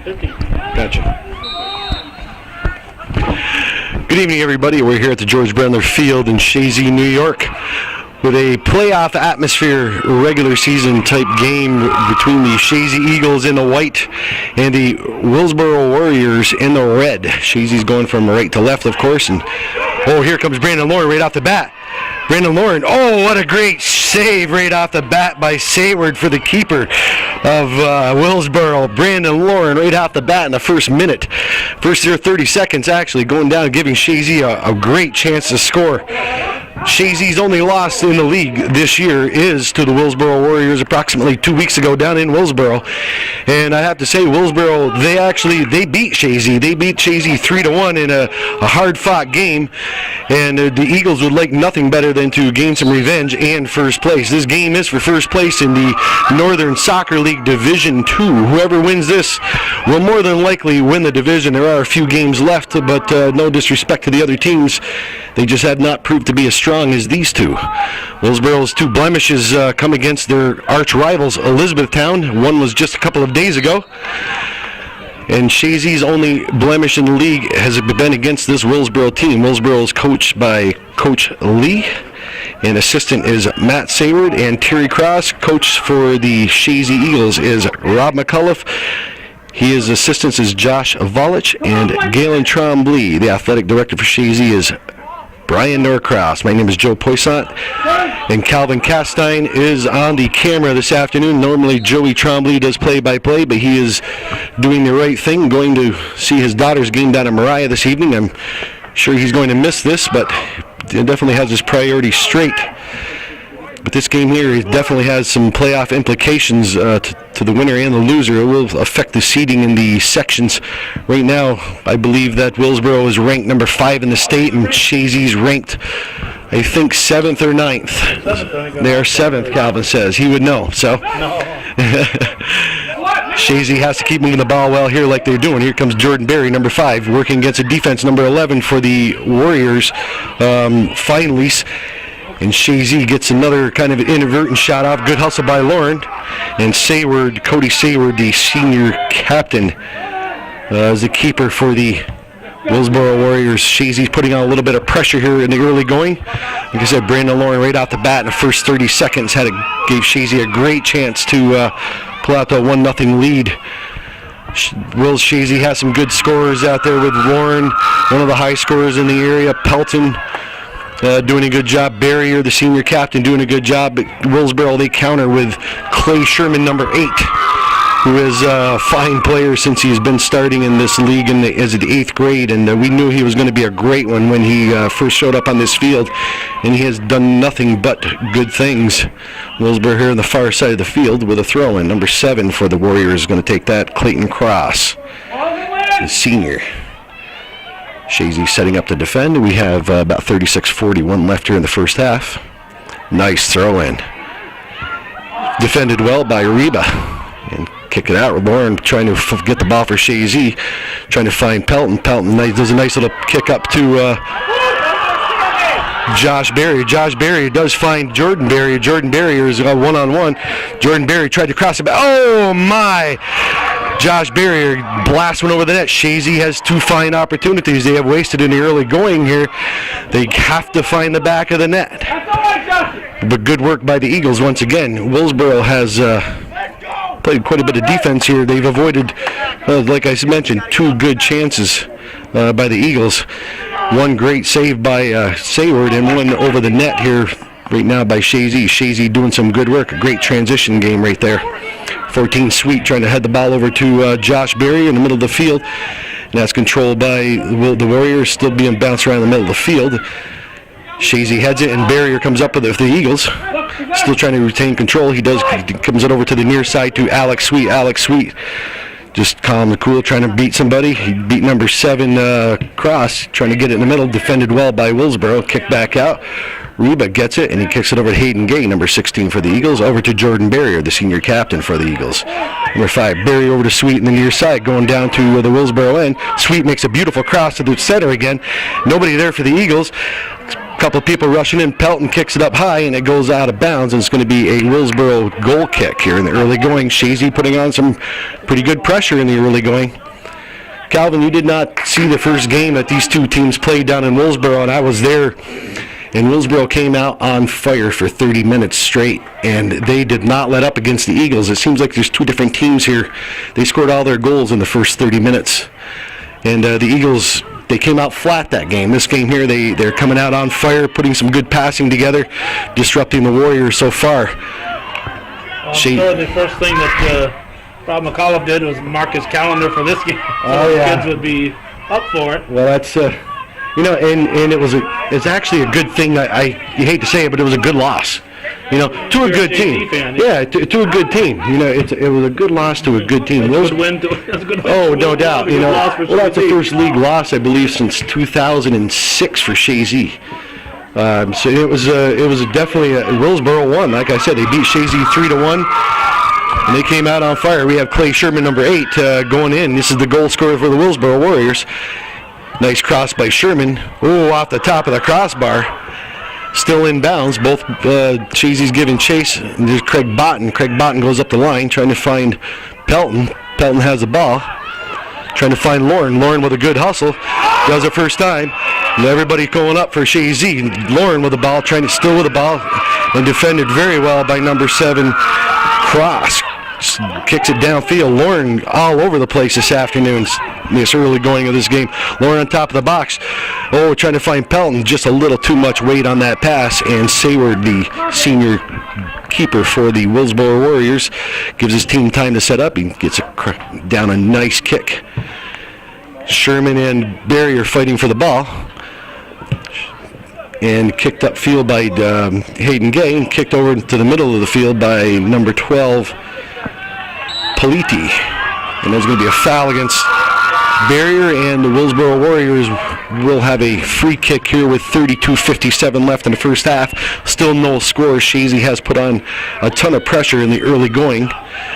Gotcha. Good evening, everybody. We're here at the George Brendler Field in Chazy, New York, with a playoff atmosphere, regular season type game between the Chazy Eagles in the white and the Willsboro Warriors in the red. Chazy's going from right to left, of course, and here comes Brandon Lauren right off the bat. Brandon Lauren, what a great save right off the bat by Sayward for the keeper of Willsboro. Brandon Lauren right off the bat in the first minute. First 30 seconds actually going down, giving Chazy a great chance to score. Chazy's only loss in the league this year is to the Willsboro Warriors approximately 2 weeks ago down in Willsboro. And I have to say, Willsboro, they beat Chazy. They beat Chazy 3-1 in a hard-fought game. And the Eagles would like nothing better than to gain some revenge and first place. This game is for first place in the Northern Soccer League Division 2. Whoever wins this will more than likely win the division. There are a few games left, but no disrespect to the other teams. They just have not proved to be as strong as these two. Willsboro's two blemishes come against their arch rivals, Elizabethtown. One was just a couple of days ago. And Chazy's only blemish in the league has been against this Willsboro team. Willsboro is coached by Coach Lee, and assistant is Matt Sayward, and Terry Cross. Coach for the Chazy Eagles is Rob McCullough. His assistants is Josh Volich, and Galen Trombley. The athletic director for Chazy is Brian Norcross. My name is Joe Poissant, and Calvin Castine is on the camera this afternoon. Normally Joey Trombley does play-by-play, but he is doing the right thing, going to see his daughter's game down in Mariah this evening. I'm sure he's going to miss this, but he definitely has his priorities straight. But this game here definitely has some playoff implications to the winner and the loser. It will affect the seeding in the sections. Right now, I believe that Willsboro is ranked number 5 in the state, and Chazy's ranked, I think, 7th or 9th. They are 7th, Calvin says. He would know. So Chazy has to keep moving the ball well here like they're doing. Here comes Jordan Berry, number 5, working against a defense, number 11 for the Warriors, finally. And Chazy gets another kind of inadvertent shot off. Good hustle by Lauren. And Sayward, Cody Sayward, the senior captain, is the keeper for the Willsboro Warriors. Chazy's putting on a little bit of pressure here in the early going. Like I said, Brandon Lauren right off the bat in the first 30 seconds gave Chazy a great chance to pull out the 1-0 lead. Chazy has some good scorers out there with Lauren, one of the high scorers in the area. Pelton doing a good job. Barrier, the senior captain, doing a good job. But Willsboro, they counter with Clay Sherman, number 8, who is a fine player since he's been starting in this league as the 8th grade. And we knew he was going to be a great one when he first showed up on this field. And he has done nothing but good things. Willsboro here on the far side of the field with a throw-in. Number 7 for the Warriors is going to take that. Clayton Cross, the senior. Chazy setting up to defend. We have about 36-41 left here in the first half. Nice throw-in. Defended well by Reba. And kick it out. Lauren trying to get the ball for Chazy. Trying to find Pelton. Pelton does a nice little kick up to Josh Barrier. Josh Barrier does find Jordan Barrier. Jordan Barrier is one-on-one. Jordan Barrier tried to cross it back. Oh, my! Josh Barrier blasts one over the net. Chazy has 2 fine opportunities they have wasted in the early going here. They have to find the back of the net. But good work by the Eagles once again. Willsboro has played quite a bit of defense here. They've avoided, like I mentioned, 2 good chances by the Eagles. One great save by Sayward and one over the net here right now by Chazy. Chazy doing some good work. A great transition game right there. 14 Sweet trying to head the ball over to Josh Berry in the middle of the field. And that's controlled by the Warriors, still being bounced around the middle of the field. Chazy heads it, and Barrier comes up with the Eagles. Still trying to retain control. He comes it over to the near side to Alex Sweet. Alex Sweet just calm and cool, trying to beat somebody. He beat number 7 Cross, trying to get it in the middle. Defended well by Willsboro. Kick back out. Reba gets it, and he kicks it over to Hayden Gay, number 16 for the Eagles, over to Jordan Barrier, the senior captain for the Eagles. Number 5, Barrier over to Sweet in the near side, going down to the Willsboro end. Sweet makes a beautiful cross to the center again. Nobody there for the Eagles. couple people rushing in. Pelton kicks it up high, and it goes out of bounds, and it's going to be a Willsboro goal kick here in the early going. Chazy putting on some pretty good pressure in the early going. Calvin, you did not see the first game that these two teams played down in Willsboro, and I was there. And Willsboro came out on fire for 30 minutes straight, and they did not let up against the Eagles. It seems like there's two different teams here. They scored all their goals in the first 30 minutes. And the Eagles, they came out flat that game. This game here, they're coming out on fire, putting some good passing together, disrupting the Warriors so far. I'm sure the first thing that Rob McAuliffe did was mark his calendar for this game. So the kids would be up for it. Well, that's... and it's actually a good thing. You hate to say it, but it was a good loss. To a good team. Yeah, to a good team. It was a good loss to a good team. Good win. Good win. Oh, no doubt. That's the first league loss, I believe, since 2006 for Chazy. So it was definitely Willsboro won. Like I said, they beat Chazy 3-1, and they came out on fire. We have Clay Sherman, number 8, going in. This is the goal scorer for the Willsboro Warriors. Nice cross by Sherman. Off the top of the crossbar. Still in bounds. Both Chazy's giving chase. And there's Craig Botten. Craig Botten goes up the line trying to find Pelton. Pelton has the ball. Trying to find Lauren. Lauren with a good hustle. Does it first time. And everybody going up for Chazy. Lauren with the ball, still with the ball. And defended very well by number 7, Cross. Kicks it downfield. Lauren all over the place this afternoon, this early going of this game. Lauren on top of the box. Trying to find Pelton. Just a little too much weight on that pass. And Sayward, the senior keeper for the Willsboro Warriors, gives his team time to set up. He gets down a nice kick. Sherman and Barry are fighting for the ball. And kicked upfield by Hayden Gay. And kicked over to the middle of the field by number 12, Politi. And there's going to be a foul against Barrier, and the Willsboro Warriors will have a free kick here with 32:57 left in the first half. Still no score. Chazy has put on a ton of pressure in the early going.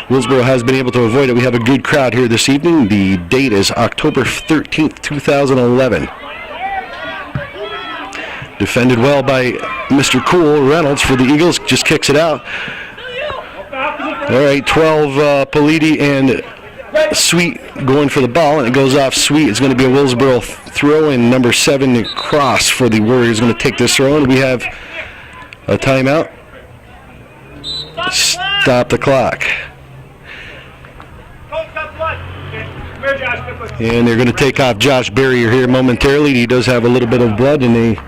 Willsboro has been able to avoid it. We have a good crowd here this evening. The date is October 13th, 2011. Defended well by Mr. Cool. Reynolds for the Eagles just kicks it out. All right, 12 Politi and Sweet going for the ball, and it goes off Sweet. It's going to be a Willsboro throw, and number 7, Cross for the Warriors, going to take this throw, and we have a timeout. Stop the clock. And they're going to take off Josh Barrier here momentarily. He does have a little bit of blood, and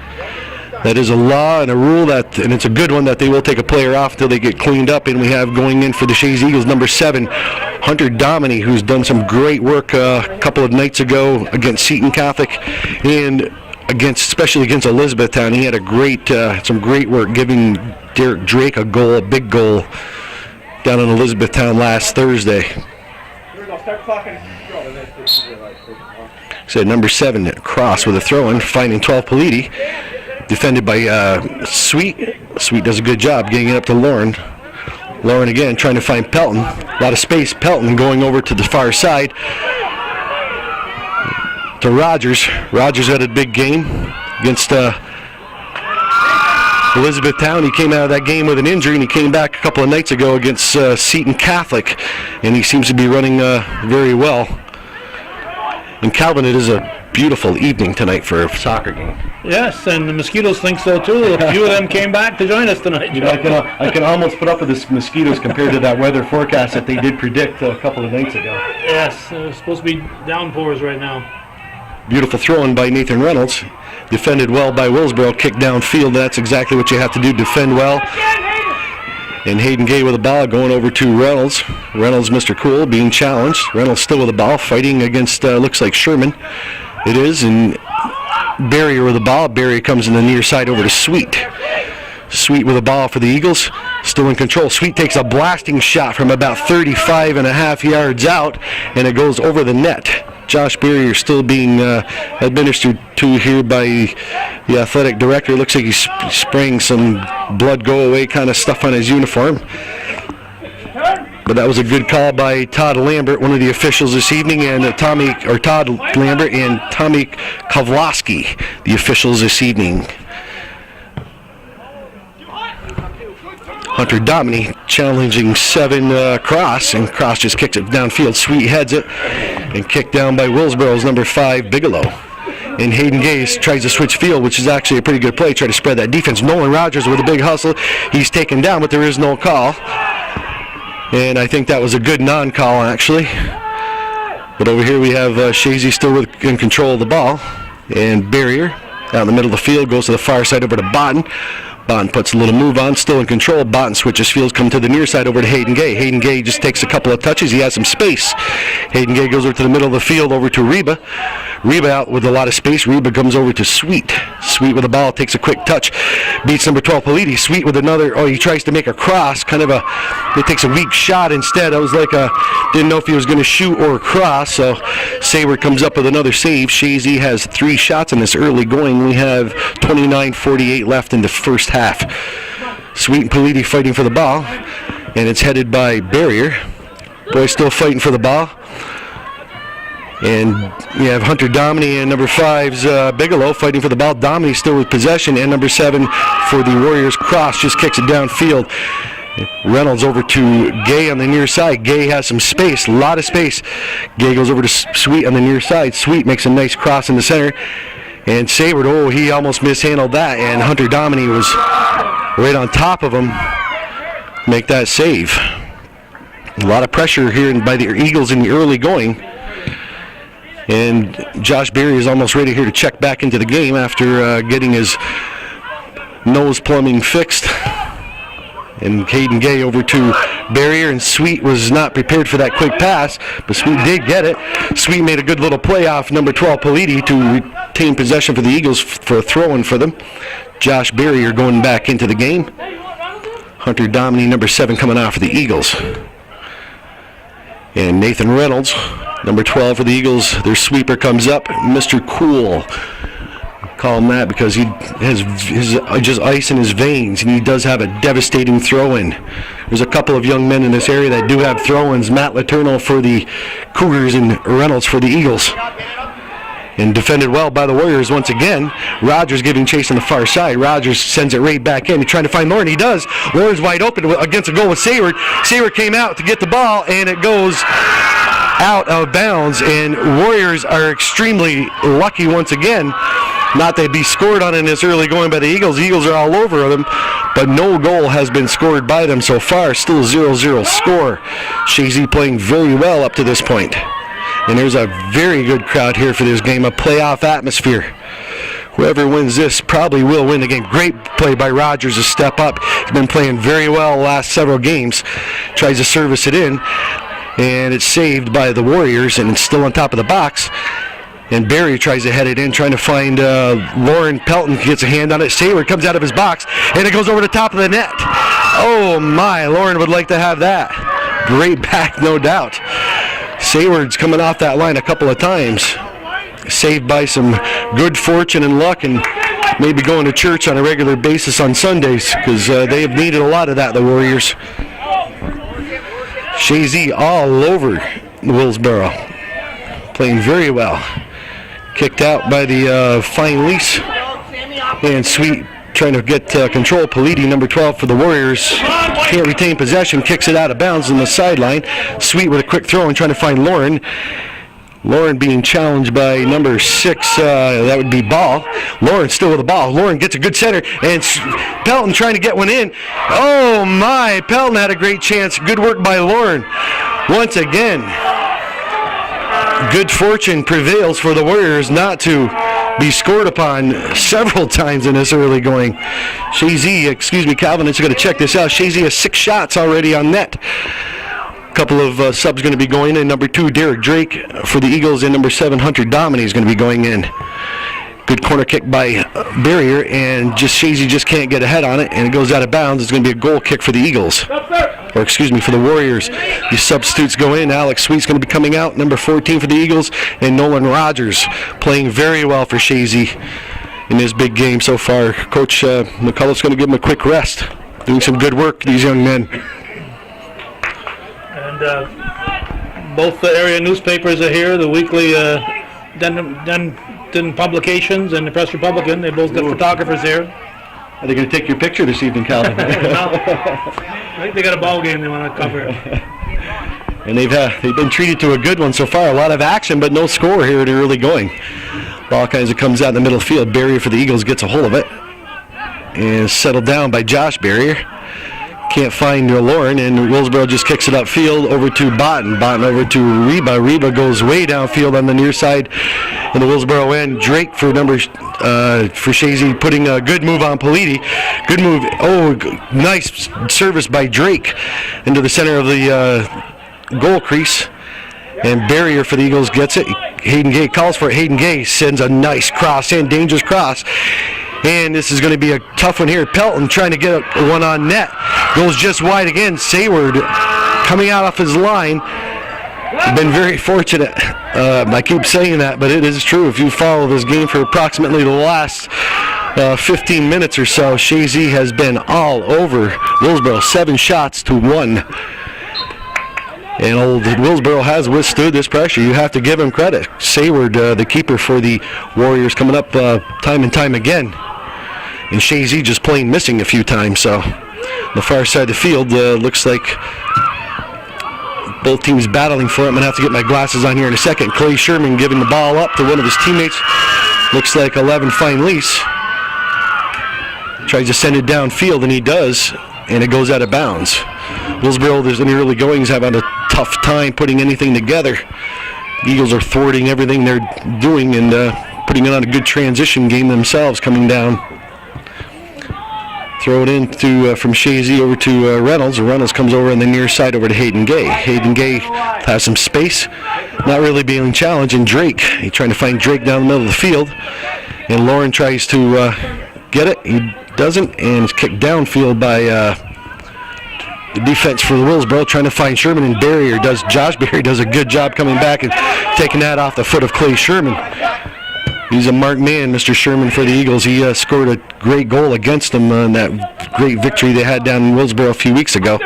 that is a law and a rule, and it's a good one, that they will take a player off until they get cleaned up. And we have going in for the Chazy Eagles, number 7, Hunter Dominy, who's done some great work a couple of nights ago against Seton Catholic, and especially against Elizabethtown. He had some great work giving Derek Drake a big goal down in Elizabethtown last Thursday. So number 7, Cross with a throw-in, finding 12 Politi. Defended by Sweet. Sweet does a good job getting it up to Lauren. Lauren again trying to find Pelton. A lot of space. Pelton going over to the far side to Rogers. Rogers had a big game against Elizabethtown. He came out of that game with an injury, and he came back a couple of nights ago against Seton Catholic, and he seems to be running very well. And Calvin, it is a beautiful evening tonight for a soccer game. Yes, and the Mosquitoes think so too. A few of them came back to join us tonight. I can almost put up with the Mosquitoes compared to that weather forecast that they did predict a couple of nights ago. Yes, it's supposed to be downpours right now. Beautiful throw-in by Nathan Reynolds. Defended well by Willsboro. Kicked downfield. That's exactly what you have to do. Defend well. And Hayden Gay with the ball going over to Reynolds. Reynolds, Mr. Cool, being challenged. Reynolds still with the ball, fighting against, looks like Sherman. It is, and Barrier with the ball. Barrier comes in the near side over to Sweet. Sweet with the ball for the Eagles. Still in control. Sweet takes a blasting shot from about 35.5 yards out, and it goes over the net. Josh Barrier still being administered to here by the athletic director. Looks like he's spraying some blood go away kind of stuff on his uniform. But that was a good call by Todd Lambert, one of the officials this evening, and Todd Lambert and Tommy Kovlowski, the officials this evening. Hunter Dominy challenging 7 Cross, and Cross just kicks it downfield. Sweet heads it, and kicked down by Willsboro's number 5, Bigelow. And Hayden Gaze tries to switch field, which is actually a pretty good play, try to spread that defense. Nolan Rogers with a big hustle. He's taken down, but there is no call. And I think that was a good non-call, actually. But over here we have Chazy still in control of the ball. And Barrier out in the middle of the field goes to the far side over to Botten. Botten puts a little move on, still in control. Botten switches fields, come to the near side over to Hayden Gay. Hayden Gay just takes a couple of touches. He has some space. Hayden Gay goes over to the middle of the field over to Reba. Reba out with a lot of space. Reba comes over to Sweet. Sweet with the ball, takes a quick touch. Beats number 12, Politi. Sweet with another, he tries to make a cross. He takes a weak shot instead. I was like, didn't know if he was going to shoot or cross. So Sayward comes up with another save. Chazy has 3 shots in this early going. We have 29:48 left in the first half. Sweet and Politi fighting for the ball. And it's headed by Barrier. Boys still fighting for the ball. And you have Hunter Dominy and number 5's Bigelow fighting for the ball. Dominy still with possession, and number 7 for the Warriors, Cross, just kicks it downfield. Reynolds over to Gay on the near side. Gay has some space, a lot of space. Gay goes over to Sweet on the near side. Sweet makes a nice cross in the center. And Sayward, he almost mishandled that, and Hunter Dominy was right on top of him. Make that save. A lot of pressure here by the Eagles in the early going. And Josh Berry is almost ready here to check back into the game after getting his nose plumbing fixed. And Hayden Gay over to Barrier, and Sweet was not prepared for that quick pass, but Sweet did get it. Sweet made a good little play off number 12, Politi, to retain possession for the Eagles for a throw-in for them. Josh Barrier going back into the game. Hunter Dominy, number 7, coming out for the Eagles. And Nathan Reynolds, number 12 for the Eagles, their sweeper comes up. Mr. Cool. Call him that because he has just ice in his veins, and he does have a devastating throw-in. There's a couple of young men in this area that do have throw-ins. Matt Letourneau for the Cougars and Reynolds for the Eagles. And defended well by the Warriors once again. Rogers giving chase on the far side. Rogers sends it right back in. He's trying to find Lauren. He does. Lauren's wide open against a goal with Sayward. Sayward came out to get the ball, and it goes out of bounds. And Warriors are extremely lucky once again. Not they'd be scored on in this early going by the Eagles. The Eagles are all over them, but no goal has been scored by them so far. Still 0-0 score. Chazy playing very well up to this point. And there's a very good crowd here for this game, a playoff atmosphere. Whoever wins this probably will win the game. Great play by Rogers to step up. He's been playing very well the last several games. Tries to service it in, and it's saved by the Warriors, and it's still on top of the box. And Barry tries to head it in, trying to find Lauren Pelton. Gets a hand on it. Sayward comes out of his box, and it goes over the top of the net. Oh, my. Lauren would like to have that. Great back, no doubt. Sayward's coming off that line a couple of times. Saved by some good fortune and luck, and maybe going to church on a regular basis on Sundays, because they have needed a lot of that, the Warriors. Chazy all over Willsboro. Playing very well. Kicked out by the Fine Lease. And Sweet trying to get control. Politi, number 12 for the Warriors. Can't retain possession. Kicks it out of bounds on the sideline. Sweet with a quick throw and trying to find Lauren. Lauren being challenged by number 6. That would be Ball. Lauren still with the ball. Lauren gets a good center. And Pelton trying to get one in. Oh, my. Pelton had a great chance. Good work by Lauren. Once again, good fortune prevails for the Warriors not to be scored upon several times in this early going. Calvin is going to check this out. Chazy has 6 shots already on net. A couple of subs going to be going in. Number 2, Derek Drake for the Eagles, and number 7, Hunter Dominy is going to be going in. Good corner kick by Barrier, and Chazy just can't get ahead on it, and it goes out of bounds. It's going to be a goal kick for the Eagles. For the Warriors. These substitutes go in. Alex Sweet's going to be coming out, number 14 for the Eagles, and Nolan Rogers playing very well for Chazy in this big game so far. Coach McCullough's going to give him a quick rest. Doing some good work, these young men. And both the area newspapers are here, the weekly Denton Publications and the Press Republican. They both got photographers here. Are they going to take your picture this evening, Calvin? No. I think they got a ball game they want to cover. And they've been treated to a good one so far. A lot of action, but no score here in the early going. Ball kind of comes out in the middle field. Barrier for the Eagles gets a hold of it. And settled down by Josh Barrier. Can't find Lauren, and Willsboro just kicks it upfield over to Botten. Botten over to Reba. Reba goes way downfield on the near side in the Willsboro end. Drake for for Chazy, putting a good move on Politi. Good move. Oh, nice service by Drake into the center of the goal crease. And Barrier for the Eagles gets it. Hayden Gay calls for it. Hayden Gay sends a nice cross in, dangerous cross. And this is going to be a tough one here. Pelton trying to get one on net. Goes just wide again. Sayward coming out off his line. Been very fortunate. I keep saying that, but it is true. If you follow this game for approximately the last 15 minutes or so, Chazy has been all over Willsboro. 7 shots to 1. And old Willsboro has withstood this pressure. You have to give him credit. Sayward, the keeper for the Warriors, coming up time and time again. And Chazy just plain missing a few times. So the far side of the field looks like both teams battling for it. I'm going to have to get my glasses on here in a second. Clay Sherman giving the ball up to one of his teammates. Looks like 11 Fine-Lease. Tries to send it downfield, and he does. And it goes out of bounds. Willsboro, there's in the early goings, having a tough time putting anything together. Eagles are thwarting everything they're doing and putting it on a good transition game themselves, coming down. Throw it in from Chazy over to Reynolds. Reynolds comes over on the near side over to Hayden Gay. Hayden Gay has some space, not really being challenged. And Drake, he's trying to find Drake down the middle of the field. And Lauren tries to get it. He doesn't, and it's kicked downfield by the defense for the Willsboro, trying to find Sherman, and Josh Barrier does a good job coming back and taking that off the foot of Clay Sherman. He's a marked man, Mr. Sherman, for the Eagles. He scored a great goal against them in that great victory they had down in Willsboro a few weeks ago.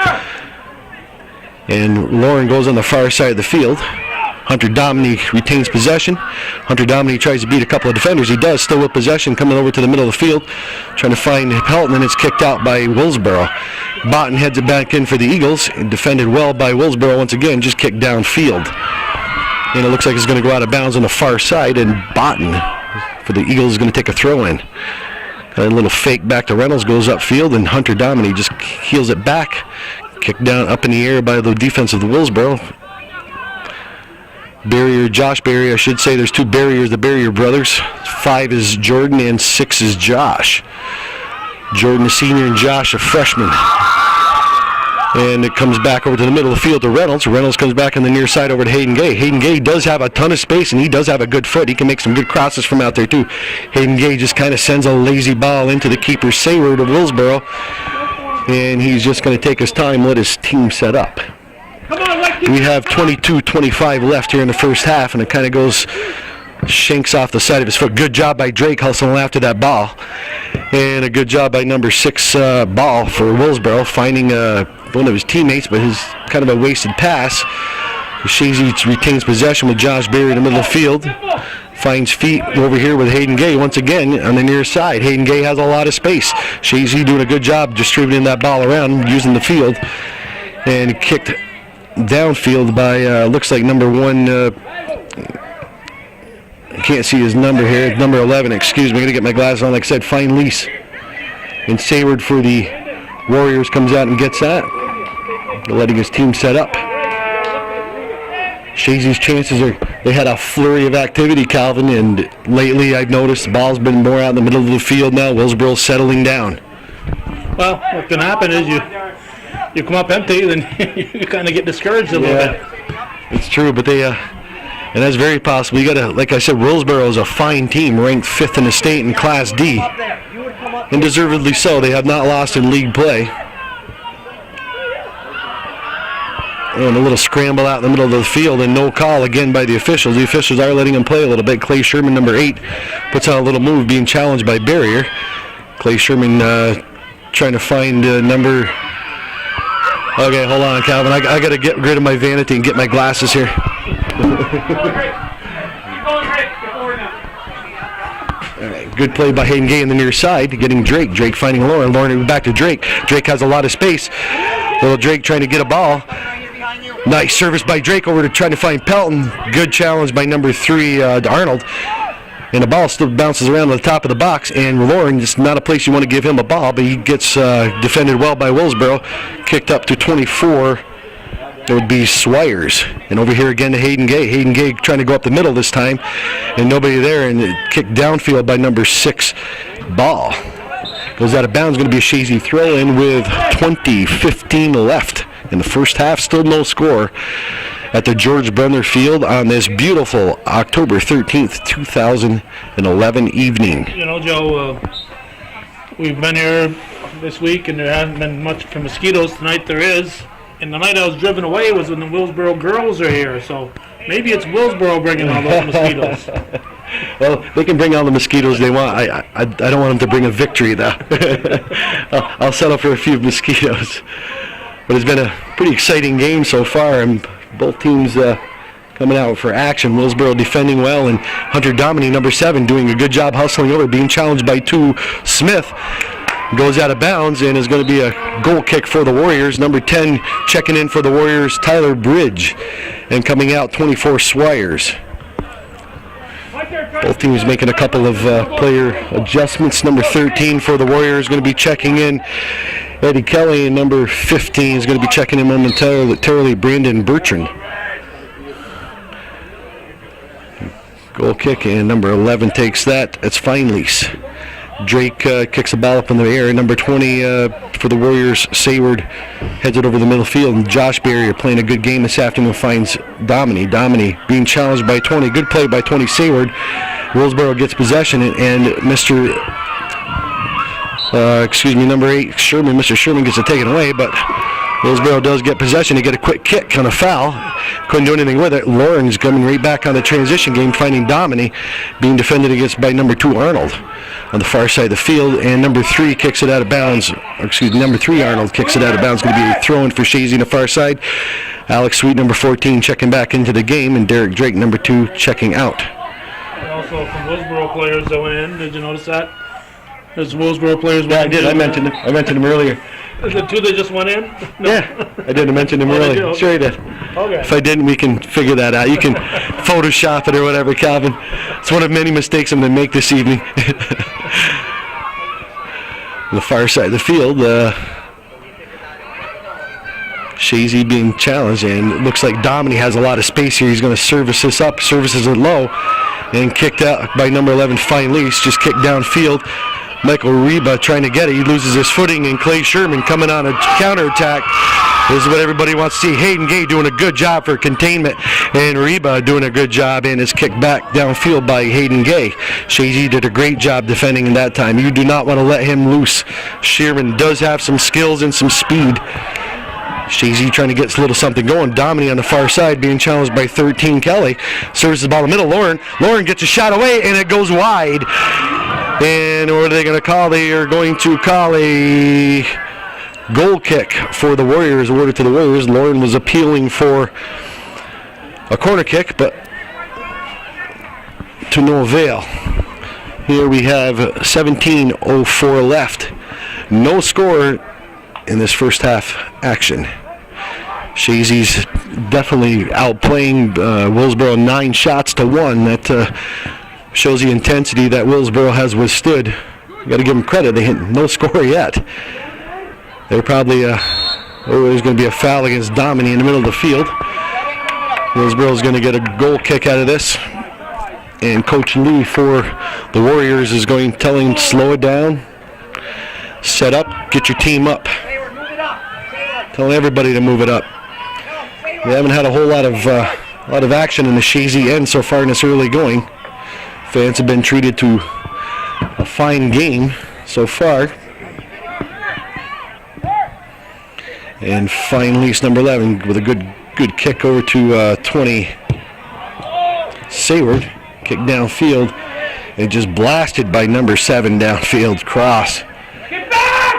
And Lauren goes on the far side of the field. Hunter Dominique retains possession. Hunter Dominique tries to beat a couple of defenders. He does, still with possession, coming over to the middle of the field, trying to find Pelton, and it's kicked out by Willsboro. Botten heads it back in for the Eagles, and defended well by Willsboro once again, just kicked downfield. And it looks like it's going to go out of bounds on the far side, and Botten for the Eagles is going to take a throw in. Got a little fake back to Reynolds, goes upfield, and Hunter Dominique just heels it back. Kicked down up in the air by the defense of the Willsboro. Josh Barrier, I should say. There's 2 Barriers, the Barrier brothers. 5 is Jordan and 6 is Josh. Jordan a senior and Josh a freshman. And it comes back over to the middle of the field to Reynolds. Reynolds comes back on the near side over to Hayden Gay. Hayden Gay does have a ton of space, and he does have a good foot. He can make some good crosses from out there too. Hayden Gay just kind of sends a lazy ball into the keeper, Sayward of Willsboro. And he's just going to take his time, let his team set up. We have 22-25 left here in the first half, and it kind of shanks off the side of his foot. Good job by Drake hustling after that ball. And a good job by number 6 ball for Willsboro, finding one of his teammates, but his kind of a wasted pass. Chazy retains possession with Josh Barrier in the middle of the field. Finds feet over here with Hayden Gay once again on the near side. Hayden Gay has a lot of space. Chazy doing a good job distributing that ball around, using the field. And kicked downfield by looks like number 1. I can't see his number here. Number 11, excuse me. I'm going to get my glasses on. Like I said, Fine-Lease. And Sayward for the Warriors comes out and gets that. Letting his team set up. Chazy's chances they had a flurry of activity, Calvin, and lately I've noticed the ball's been more out in the middle of the field now. Willsboro's settling down. Well, what can happen is you come up empty, then you kind of get discouraged a little bit. It's true, but they and that's very possible. You got to, like I said, Willsboro is a fine team, ranked 5th in the state in Class D, and deservedly so. They have not lost in league play. And a little scramble out in the middle of the field, and no call again by the officials. The officials are letting him play a little bit. Clay Sherman, number 8, puts on a little move, being challenged by Barrier. Clay Sherman trying to find number... Okay, hold on, Calvin. I got to get rid of my vanity and get my glasses here. All right, Good play by Hayden Gay on the near side, getting Drake. Drake finding Lauren. Lauren back to Drake. Drake has a lot of space. Little Drake trying to get a ball. Nice service by Drake over to trying to find Pelton. Good challenge by number 3, Arnold. And the ball still bounces around to the top of the box. And Lauren, it's not a place you want to give him a ball, but he gets defended well by Willsboro. Kicked up to 24. It would be Swires. And over here again to Hayden Gay. Hayden Gay trying to go up the middle this time. And nobody there. And it kicked downfield by number 6, Ball. Goes out of bounds. Going to be a Chazy throw in with 20:15 left in the first half. Still no score at the George Brenner Field on this beautiful October 13th, 2011 evening. You know, Joe, we've been here this week, and there hasn't been much for mosquitoes. Tonight there is. And the night I was driven away was when the Willsboro girls are here. So maybe it's Willsboro bringing all those mosquitoes. Well, they can bring all the mosquitoes they want. I don't want them to bring a victory, though. I'll settle for a few mosquitoes. But it's been a pretty exciting game so far, and both teams coming out for action. Willsboro defending well, and Hunter Dominy, number 7, doing a good job hustling over, being challenged by 2, Smith. Goes out of bounds, and is going to be a goal kick for the Warriors. Number 10 checking in for the Warriors, Tyler Bridge. And coming out, 24, Swires. Both teams making a couple of player adjustments. Number 13 for the Warriors going to be checking in Eddie Kelly, and number 15 is going to be checking in momentarily Brandon Bertrand. Goal kick, and number 11 takes that. It's Feinlease. Drake kicks the ball up in the air. Number 20 for the Warriors, Sayward, heads it over the middle field. And Josh Barrier playing a good game this afternoon finds Dominy. Dominy being challenged by 20. Good play by 20 Sayward. Willsboro gets possession, and Mr. Number 8 Sherman. Mr. Sherman gets it taken away, but Willsboro does get possession. They get a quick kick on a foul. Couldn't do anything with it. Lauren's coming right back on the transition game, finding Dominy, being defended against by number 2 Arnold on the far side of the field, and number 3 kicks it out of bounds. Number 3 Arnold kicks it out of bounds. Going to be a throw in for Chazy on the far side. Alex Sweet, number 14, checking back into the game, and Derek Drake, number 2, checking out. And also some Willsboro players that went in. Did you notice that? There's Willsboro players. Yeah, I did. I mentioned them earlier. Is it 2 that just went in? No. Yeah, I did mention them earlier. Okay. Sure I did. Okay. If I didn't, we can figure that out. You can Photoshop it or whatever, Calvin. It's one of many mistakes I'm going to make this evening. On the far side of the field, Chazy being challenged, and it looks like Dominy has a lot of space here. He's going to service this up, services it low, and kicked out by number 11, Feinlease, just kicked downfield. Michael Reba trying to get it. He loses his footing, and Clay Sherman coming on a counterattack. This is what everybody wants to see. Hayden Gay doing a good job for containment, and Reba doing a good job, and it's kicked back downfield by Hayden Gay. Chazy did a great job defending in that time. You do not want to let him loose. Sherman does have some skills and some speed. Chazy trying to get a little something going. Dominy on the far side being challenged by 13 Kelly. Serves the ball in the middle. Lauren gets a shot away, and it goes wide. And what are they going to call? They are going to call a goal kick for the Warriors, awarded to the Warriors. Lauren was appealing for a corner kick, but to no avail. Here we have 17:04 left. No score in this first half action. Chazy's definitely outplaying Willsboro 9 shots to 1. That shows the intensity that Willsboro has withstood. You got to give them credit. They hit no score yet. They're probably there's going to be a foul against Dominy in the middle of the field. Willsboro's going to get a goal kick out of this. And Coach Lee for the Warriors is going telling him slow it down, set up, get your team up. Telling everybody to move it up. We haven't had a whole lot of action in the Chazy end so far in this early going. Fans have been treated to a fine game so far. And Feinlease, number 11, with a good kick over to 20 Sayward. Kick downfield. And just blasted by number 7 downfield, cross.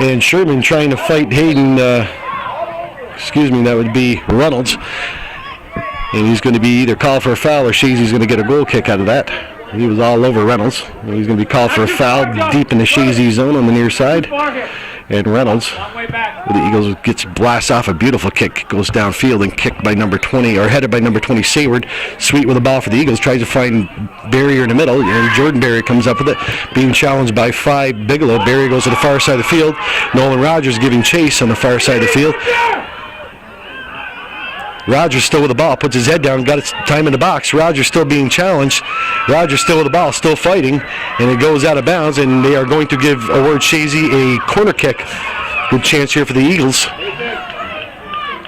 And Sherman trying to fight Hayden, that would be Reynolds. And he's going to be either called for a foul or Chazy's going to get a goal kick out of that. He was all over Reynolds. He's going to be called for a foul deep in the Chazy zone on the near side. And Reynolds, with the Eagles, gets blasted off a beautiful kick, goes downfield and kicked by number 20, or headed by number 20, Sayward. Sweet with the ball for the Eagles, tries to find Barrier in the middle, and Jordan Barrier comes up with it, being challenged by 5 Bigelow. Barrier goes to the far side of the field. Nolan Rogers giving chase on the far side of the field. Rogers still with the ball, puts his head down, got its time in the box. Rogers still being challenged. Rogers still with the ball, still fighting, and it goes out of bounds, and they are going to give award Chazy a corner kick. Good chance here for the Eagles.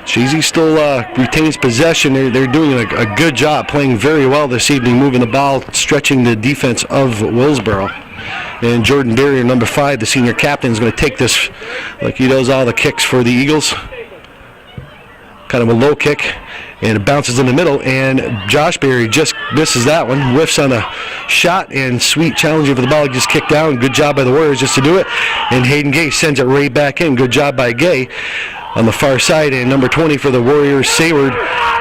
Chazy still retains possession. They're doing a good job, playing very well this evening, moving the ball, stretching the defense of Willsboro. And Jordan Barrier, number 5, the senior captain, is going to take this like he does all the kicks for the Eagles. Kind of a low kick, and it bounces in the middle, and Josh Berry just misses that one, whiffs on a shot, and Sweet challenging for the ball, just kicked down. Good job by the Warriors just to do it, and Hayden Gay sends it right back in. Good job by Gay on the far side, and number 20 for the Warriors, Sayward,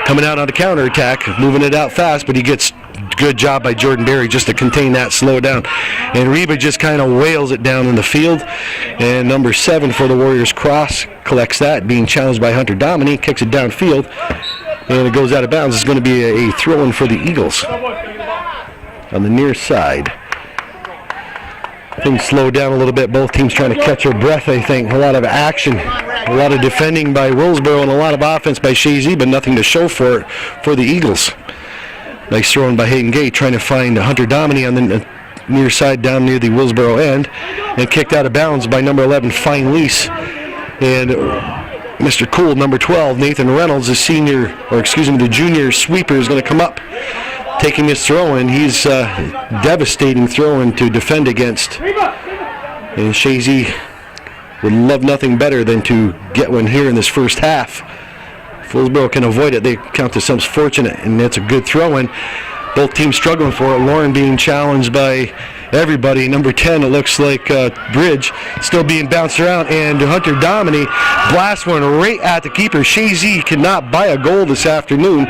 coming out on the counterattack, moving it out fast, but he gets good job by Jordan Berry just to contain that, slow it down. And Reba just kind of wails it down in the field. And number 7 for the Warriors, Cross, collects that, being challenged by Hunter Domini, kicks it downfield, and it goes out of bounds. It's going to be a throw-in for the Eagles on the near side. Things slowed down a little bit. Both teams trying to catch their breath, I think. A lot of action, a lot of defending by Willsboro, and a lot of offense by Chazy, but nothing to show for it for the Eagles. Nice throw-in by Hayden Gay, trying to find Hunter Domini on the near side down near the Willsboro end, and kicked out of bounds by number 11, Fine Lease. And Mr. Cool, number 12, Nathan Reynolds, the junior sweeper, is going to come up, taking this throw-in. He's devastating throw-in to defend against. And Chazy would love nothing better than to get one here in this first half. If Willsboro can avoid it, they count themselves fortunate, and that's a good throw-in. Both teams struggling for it. Lauren being challenged by everybody. Number 10, it looks like Bridge, still being bounced around, and Hunter Domini blasts one right at the keeper. Chazy cannot buy a goal this afternoon,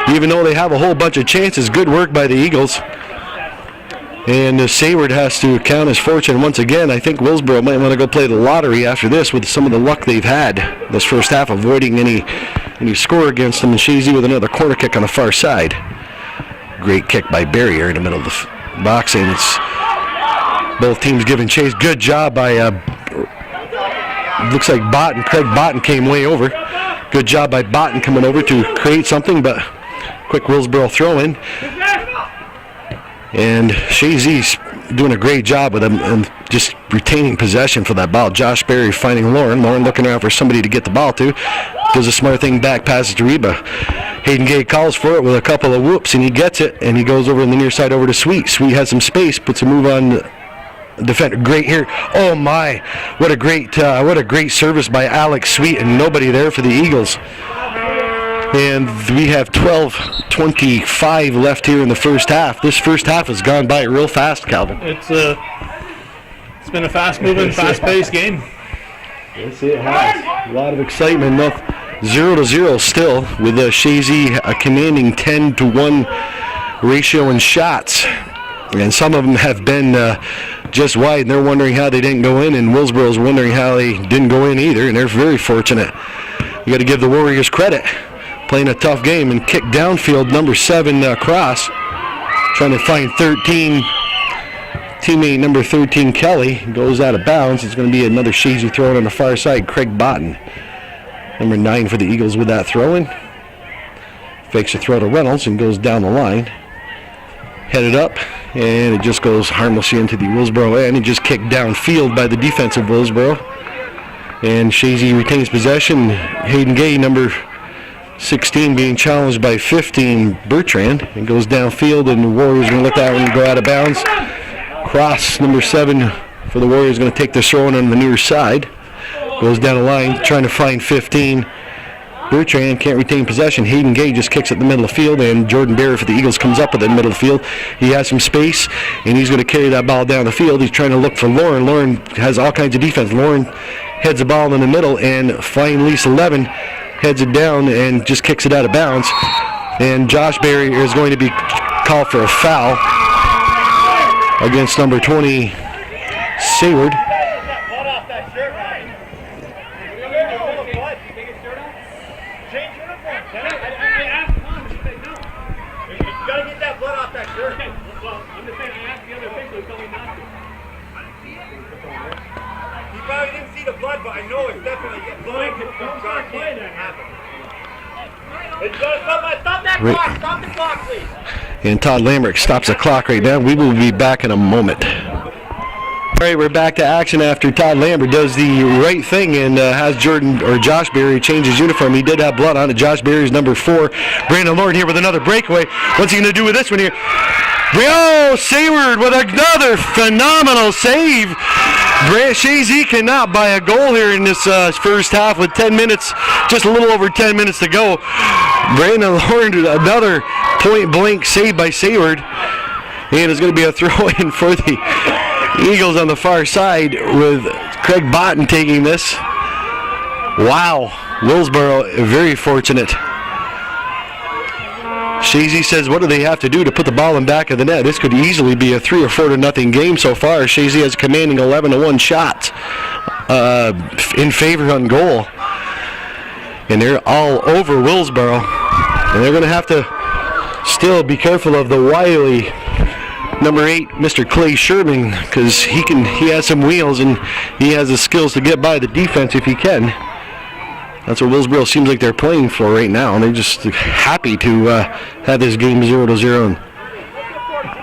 even though they have a whole bunch of chances. Good work by the Eagles. And Sayward has to count his fortune once again. I think Willsboro might want to go play the lottery after this with some of the luck they've had this first half, avoiding any score against them. And Chazy with another corner kick on the far side. Great kick by Barrier in the middle of the box, and it's both teams giving chase. Good job by looks like Craig Botten came way over. Good job by Botten coming over to create something, but quick Willsboro throw in. And Chazy's doing a great job with him and just retaining possession for that ball. Josh Berry finding Lauren. Lauren looking around for somebody to get the ball to. Does a smart thing back, passes to Reba. Hayden Gay calls for it with a couple of whoops, and he gets it, and he goes over on the near side over to Sweet. Sweet has some space, puts a move on defender. Great here. Oh my, what a great service by Alex Sweet, and nobody there for the Eagles. And we have 12:25 left here in the first half. This first half has gone by real fast, Calvin. It's been a fast-moving, fast-paced game. Yes, it has. A lot of excitement. 0-0 still, with Chazy commanding 10-1 ratio in shots. And some of them have been just wide, and they're wondering how they didn't go in, and Willsboro's wondering how they didn't go in either, and they're very fortunate. You got to give the Warriors credit. Playing a tough game, and kick downfield, number 7, Cross, trying to find 13, teammate number 13, Kelly, goes out of bounds. It's going to be another Chazy throw on the far side, Craig Botten, number 9 for the Eagles with that throw-in. Fakes a throw to Reynolds and goes down the line. Headed up, and it just goes harmlessly into the Willsboro end. It just kicked downfield by the defensive Willsboro. And Chazy retains possession. Hayden Gay, number 16, being challenged by 15, Bertrand, and goes downfield, and the Warriors are going to let that one go out of bounds. Cross, number 7 for the Warriors, going to take the throw-in on the near side. Goes down the line, trying to find 15. Bertrand can't retain possession. Hayden Gay just kicks it in the middle of the field, and Jordan Barry for the Eagles comes up with it in the middle of the field. He has some space, and he's going to carry that ball down the field. He's trying to look for Lauren. Lauren has all kinds of defense. Lauren heads the ball in the middle, and Fine Lease 11 heads it down and just kicks it out of bounds. And Josh Berry is going to be called for a foul. against number 20, Sayward. But I know it's definitely blood. Stop that clock! Stop the clock, please! And Todd Lamrick stops the clock right now. We will be back in a moment. All right, we're back to action after Todd Lambert does the right thing and has Josh Berry change his uniform. He did have blood on it. Josh Berry's number 4. Brandon Lord here with another breakaway. What's he going to do with this one here? Oh, Sayward with another phenomenal save. Chazy cannot buy a goal here in this first half with 10 minutes, just a little over 10 minutes to go. Brandon Lord, another point-blank save by Sayward. And it's going to be a throw-in for the Eagles on the far side with Craig Botten taking this. Wow, Willsboro very fortunate. Chazy says, what do they have to do to put the ball in back of the net? This could easily be a 3 or 4-0 game so far. Chazy has commanding 11-1 shots in favor on goal. And they're all over Willsboro. And they're going to have to still be careful of the wily number 8, Mr. Clay Sherman, because he has some wheels and he has the skills to get by the defense if he can. That's what Willsboro seems like they're playing for right now, and they're just happy to have this game 0-0.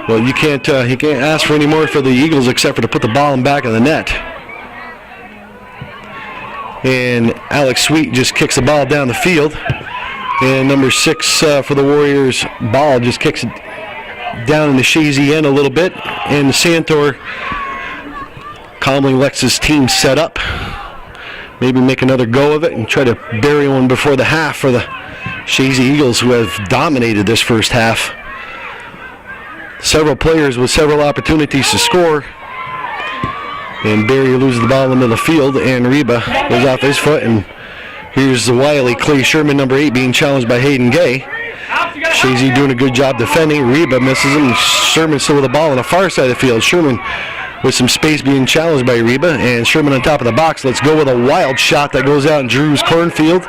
Well, you can't ask for any more for the Eagles except for to put the ball in back of the net. And Alex Sweet just kicks the ball down the field, and number 6 for the Warriors, ball just kicks it down in the Chazy end a little bit, and the Santor calmly lets his team set up. Maybe make another go of it and try to bury one before the half for the Chazy Eagles, who have dominated this first half. Several players with several opportunities to score. And Barry loses the ball in the middle of the field, and Reba goes off his foot. And here's the wily Clay Sherman, number 8, being challenged by Hayden Gay. Chazy doing a good job defending. Reba misses him. Sherman still with the ball on the far side of the field. Sherman with some space being challenged by Reba, and Sherman on top of the box. Let's go with a wild shot that goes out in Drew's cornfield,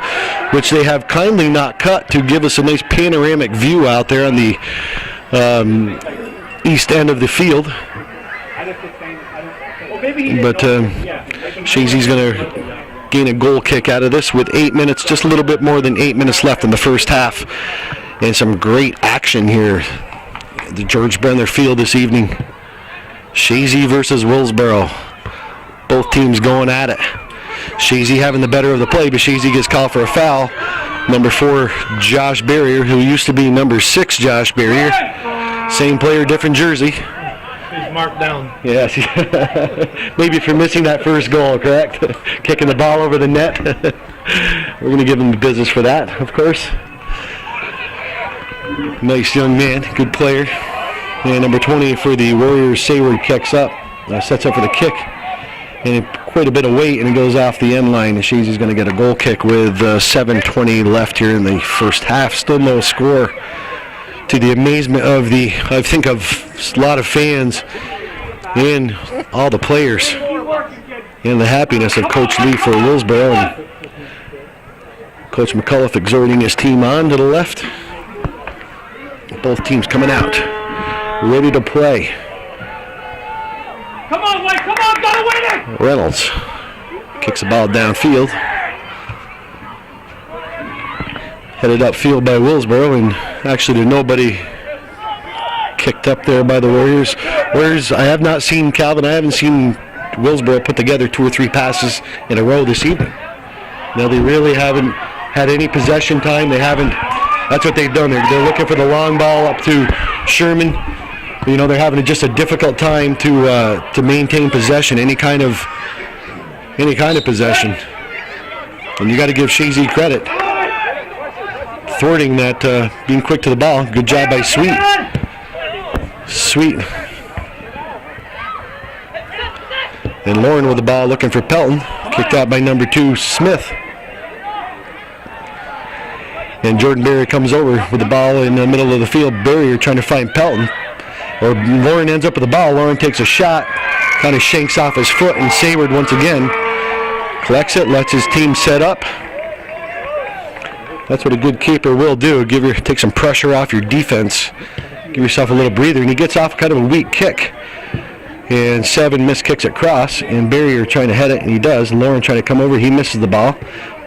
which they have kindly not cut to give us a nice panoramic view out there on the east end of the field. But Chazy's going to gain a goal kick out of this with 8 minutes, just a little bit more than 8 minutes left in the first half. And some great action here at the George Brenner Field this evening. Chazy versus Willsboro. Both teams going at it. Chazy having the better of the play, but Chazy gets called for a foul. Number 4, Josh Barrier, who used to be number 6, Josh Barrier. Same player, different jersey. He's marked down. Yes. Maybe for missing that first goal, correct? Kicking the ball over the net. We're going to give him the business for that, of course. Nice young man, good player. And number 20 for the Warriors, Sayward, kicks up, sets up for the kick, and quite a bit of weight, and it goes off the end line. And Chazy's going to get a goal kick with 7:20 left here in the first half. Still no score, to the amazement of a lot of fans and all the players, and the happiness of Coach Lee for Willsboro, and Coach McCullough exhorting his team on to the left. Both teams coming out, ready to play. Come on, White, come on, gotta win it! Reynolds kicks the ball downfield. Headed upfield by Willsboro, and actually there's nobody kicked up there by the Warriors. I have not seen Calvin, I haven't seen Willsboro put together 2 or 3 passes in a row this evening. Now they really haven't had any possession time. They haven't. That's what they've done. They're looking for the long ball up to Sherman. You know, they're having just a difficult time to maintain possession, any kind of possession. And you got to give Chazy credit, thwarting that, being quick to the ball. Good job by Sweet. And Lauren with the ball, looking for Pelton. Kicked out by number 2, Smith. And Jordan Barrier comes over with the ball in the middle of the field. Barrier trying to find Pelton. or Lauren ends up with the ball. Lauren takes a shot, kind of shanks off his foot, and Sayward once again collects it, lets his team set up. That's what a good keeper will do. Take some pressure off your defense. Give yourself a little breather. And he gets off kind of a weak kick. And 7 missed kicks at cross. And Barrier trying to head it, and he does. Lauren trying to come over. He misses the ball.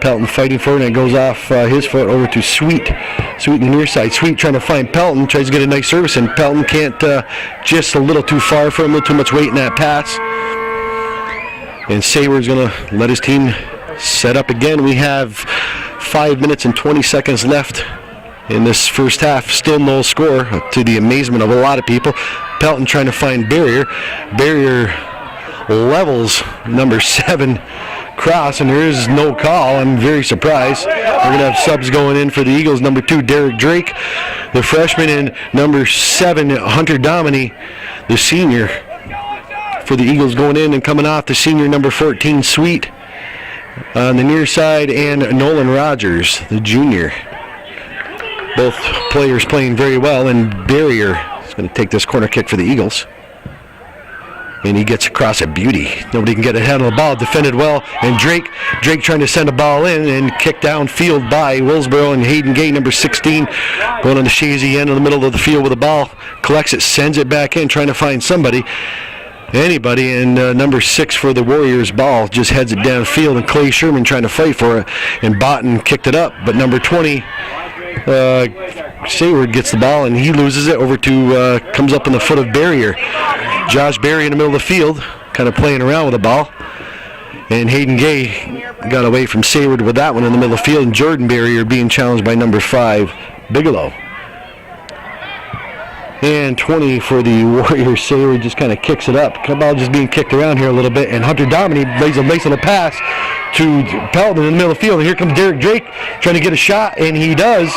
Pelton fighting for it, and it goes off his foot over to Sweet. Sweet in the near side. Sweet trying to find Pelton. Tries to get a nice service, and Pelton can't, just a little too far for him. A little too much weight in that pass. And Sayward's going to let his team set up again. We have 5 minutes and 20 seconds left in this first half. Still no score, to the amazement of a lot of people. Pelton trying to find Barrier. Barrier levels number 7 cross, and there is no call. I'm very surprised. We're going to have subs going in for the Eagles. Number 2, Derek Drake, the freshman, and number 7, Hunter Dominy, the senior, for the Eagles going in, and coming off the senior, number 14, Sweet, on the near side, and Nolan Rogers, the junior. Both players playing very well, and Barrier is going to take this corner kick for the Eagles. And he gets across a beauty. Nobody can get a head on the ball. Defended well, and Drake trying to send a ball in, and kicked downfield by Willsboro, and Hayden Gay, number 16, going on the Chazy end in the middle of the field with the ball. Collects it, sends it back in, trying to find anybody, and number 6 for the Warriors ball just heads it downfield, and Clay Sherman trying to fight for it, and Botten kicked it up, but number 20, Sayward gets the ball, and he loses it over to, comes up in the foot of Barrier. Josh Barry in the middle of the field, kind of playing around with the ball, and Hayden Gay got away from Sayward with that one in the middle of the field, and Jordan Barrier being challenged by number 5, Bigelow. And 20 for the Warriors. Sayward just kind of kicks it up. The ball just being kicked around here a little bit, and Hunter Dominy lays a nice little pass to Pelton in the middle of the field, and here comes Derek Drake trying to get a shot, and he does.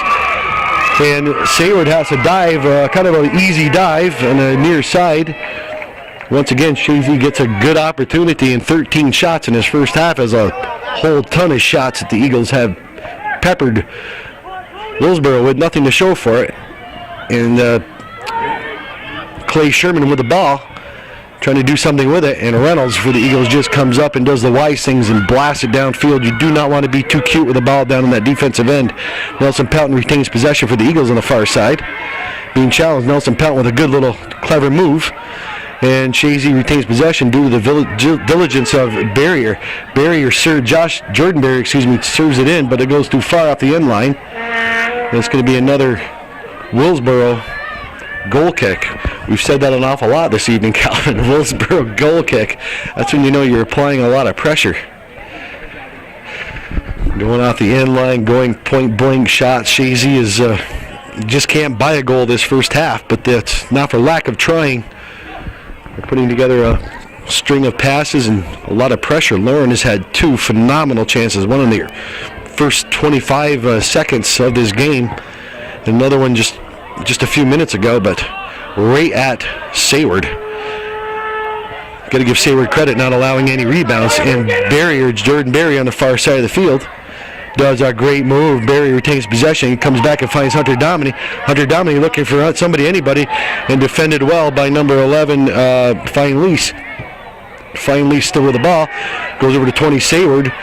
And Sayward has to dive, kind of an easy dive on the near side. Once again, Chazy gets a good opportunity, and 13 shots in his first half, as a whole ton of shots that the Eagles have peppered Willsboro with nothing to show for it. And Clay Sherman with the ball, trying to do something with it, and Reynolds for the Eagles just comes up and does the wise things and blasts it downfield. You do not want to be too cute with the ball down on that defensive end. Nelson Pelton retains possession for the Eagles on the far side. Being challenged, Nelson Pelton with a good little clever move. And Chazy retains possession due to the diligence of Barrier. Jordan Barrier, serves it in, but it goes too far off the end line. And it's going to be another Willsboro goal kick. We've said that an awful lot this evening, Calvin. Willsboro goal kick. That's when you know you're applying a lot of pressure. Going off the end line, going point blank shots. Chazy is just can't buy a goal this first half, but that's not for lack of trying. They're putting together a string of passes and a lot of pressure. Lauren has had 2 phenomenal chances. One in the first 25 seconds of this game. Another one just a few minutes ago, but right at Sayward. Got to give Sayward credit not allowing any rebounds. And Jordan Barry on the far side of the field, does a great move. Barry retains possession. He comes back and finds Hunter Dominy. Hunter Dominy looking for anybody, and defended well by number 11, Fine Lease. Fine Lease still with the ball. Goes over to 20, Sayward.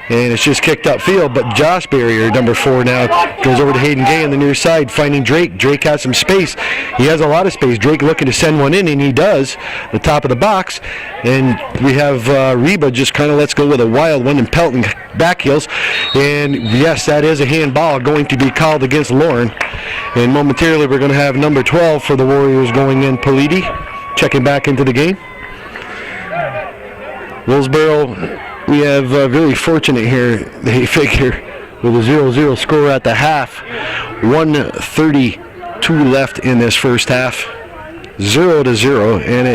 And it's just kicked upfield, but Josh Barrier, number 4 now, goes over to Hayden Gay on the near side, finding Drake. Drake has some space. He has a lot of space. Drake looking to send one in, and he does. The top of the box. And we have Reba just kind of lets go with a wild one, and Pelton backheels. And yes, that is a handball going to be called against Lauren. And momentarily we're going to have number 12 for the Warriors going in, Politi, checking back into the game. Willsboro, we have very fortunate here, they figure, with a 0-0 score at the half. 1:32 left in this first half. 0-0, and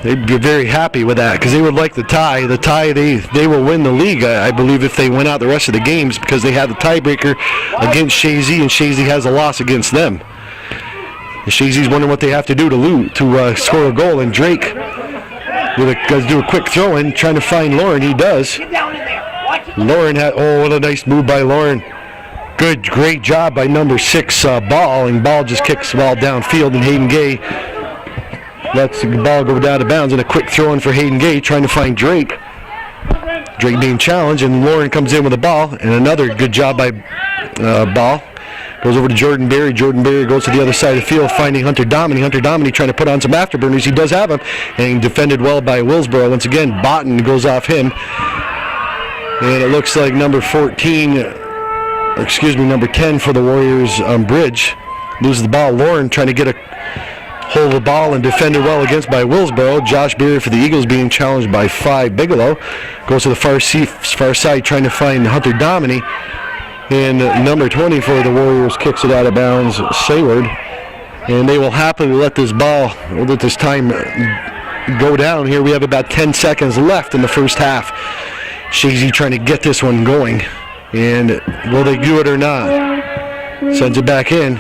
they'd be very happy with that, because they would like the tie. The tie, they will win the league, I believe, if they win out the rest of the games, because they have the tiebreaker against Chazy, and Chazy has a loss against them. And Chazy's wondering what they have to do to score a goal, and Drake does do a quick throw in, trying to find Lauren. He does. Lauren what a nice move by Lauren. Great job by number 6, Ball, and Ball just kicks the ball downfield, and Hayden Gay lets the ball go down to bounds, and a quick throw in for Hayden Gay, trying to find Drake. Drake being challenged, and Lauren comes in with the ball, and another good job by Ball. Goes over to Jordan Berry. Jordan Berry goes to the other side of the field, finding Hunter Dominy. Hunter Dominy trying to put on some afterburners. He does have them, and defended well by Willsboro. Once again, Botten goes off him. And it looks like number 10 for the Warriors, Bridge, loses the ball. Lauren trying to get a hold of the ball and defended well against by Willsboro. Josh Berry for the Eagles being challenged by 5 Bigelow. Goes to the far side trying to find Hunter Dominy. And number 20 for the Warriors kicks it out of bounds, Sayward. And they will happily let this time go down here. We have about 10 seconds left in the first half. Chazy trying to get this one going. And will they do it or not? Sends it back in.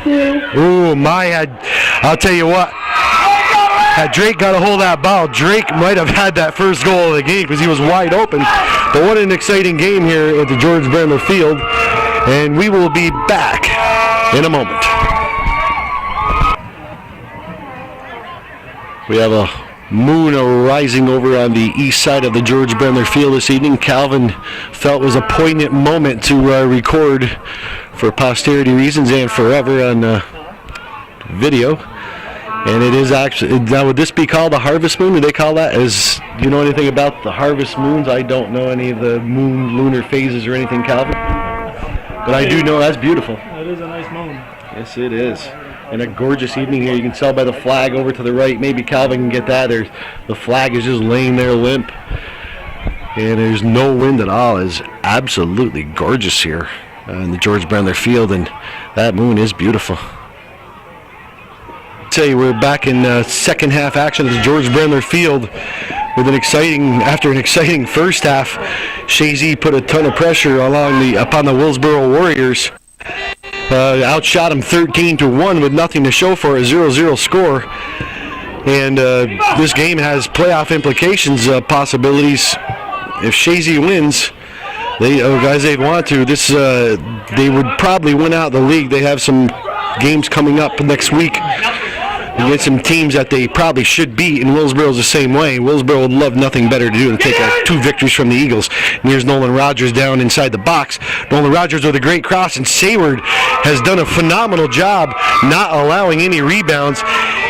Ooh, I'll tell you what. Had Drake got a hold of that ball, Drake might have had that first goal of the game because he was wide open. But what an exciting game here at the George Brandler Field. And we will be back in a moment. We have a moon rising over on the east side of the George Brandler Field this evening. Calvin felt it was a poignant moment to record for posterity reasons and forever on video. And it is actually, now would this be called a harvest moon? Do they call that? Do you know anything about the harvest moons? I don't know any of the moon lunar phases or anything, Calvin. But I do know that's beautiful. That is a nice moon. Yes, it is. And a gorgeous evening here. You can tell by the flag over to the right. Maybe Calvin can get that. The flag is just laying there limp. And there's no wind at all. It's absolutely gorgeous here in the George Brandler Field. And that moon is beautiful. Tell you, we're back in second half action at the George Brandler Field with after an exciting first half. Chazy put a ton of pressure upon the Willsboro Warriors. Outshot them 13-1 with nothing to show for a 0-0 score. And this game has playoff implications, possibilities. If Chazy wins, as they want to, they would probably win out the league. They have some games coming up next week against some teams that they probably should beat, and Willsboro's the same way. Willsboro would love nothing better to do than take 2 victories from the Eagles. And here's Nolan Rogers down inside the box. Nolan Rogers with a great cross, and Sayward has done a phenomenal job not allowing any rebounds.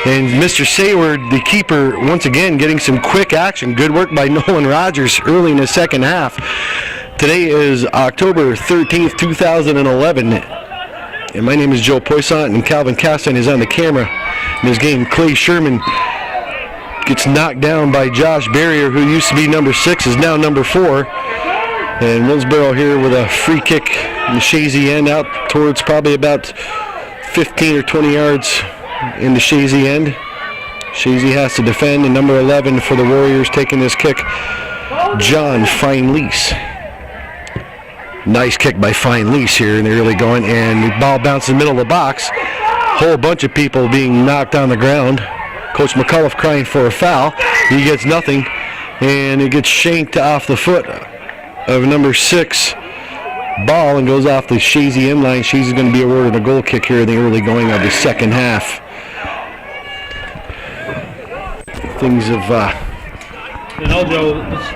And Mr. Sayward, the keeper, once again getting some quick action. Good work by Nolan Rogers early in the second half. Today is October 13th, 2011. And my name is Joe Poissant, and Calvin Castan is on the camera. In this game, Clay Sherman gets knocked down by Josh Barrier, who used to be number 6, is now number 4. And Willsboro here with a free kick in the Chazy end out towards probably about 15 or 20 yards in the Chazy end. Chazy has to defend, and number 11 for the Warriors taking this kick, John Fine-Lease. Nice kick by Fine-Lease here in the early going, and the ball bounces in the middle of the box. Whole bunch of people being knocked on the ground. Coach McCullough crying for a foul. He gets nothing, and it gets shanked off the foot of number 6 Ball and goes off the Chazy end line. Chazy's going to be awarded a goal kick here in the early going of the second half. Things have... Joe, this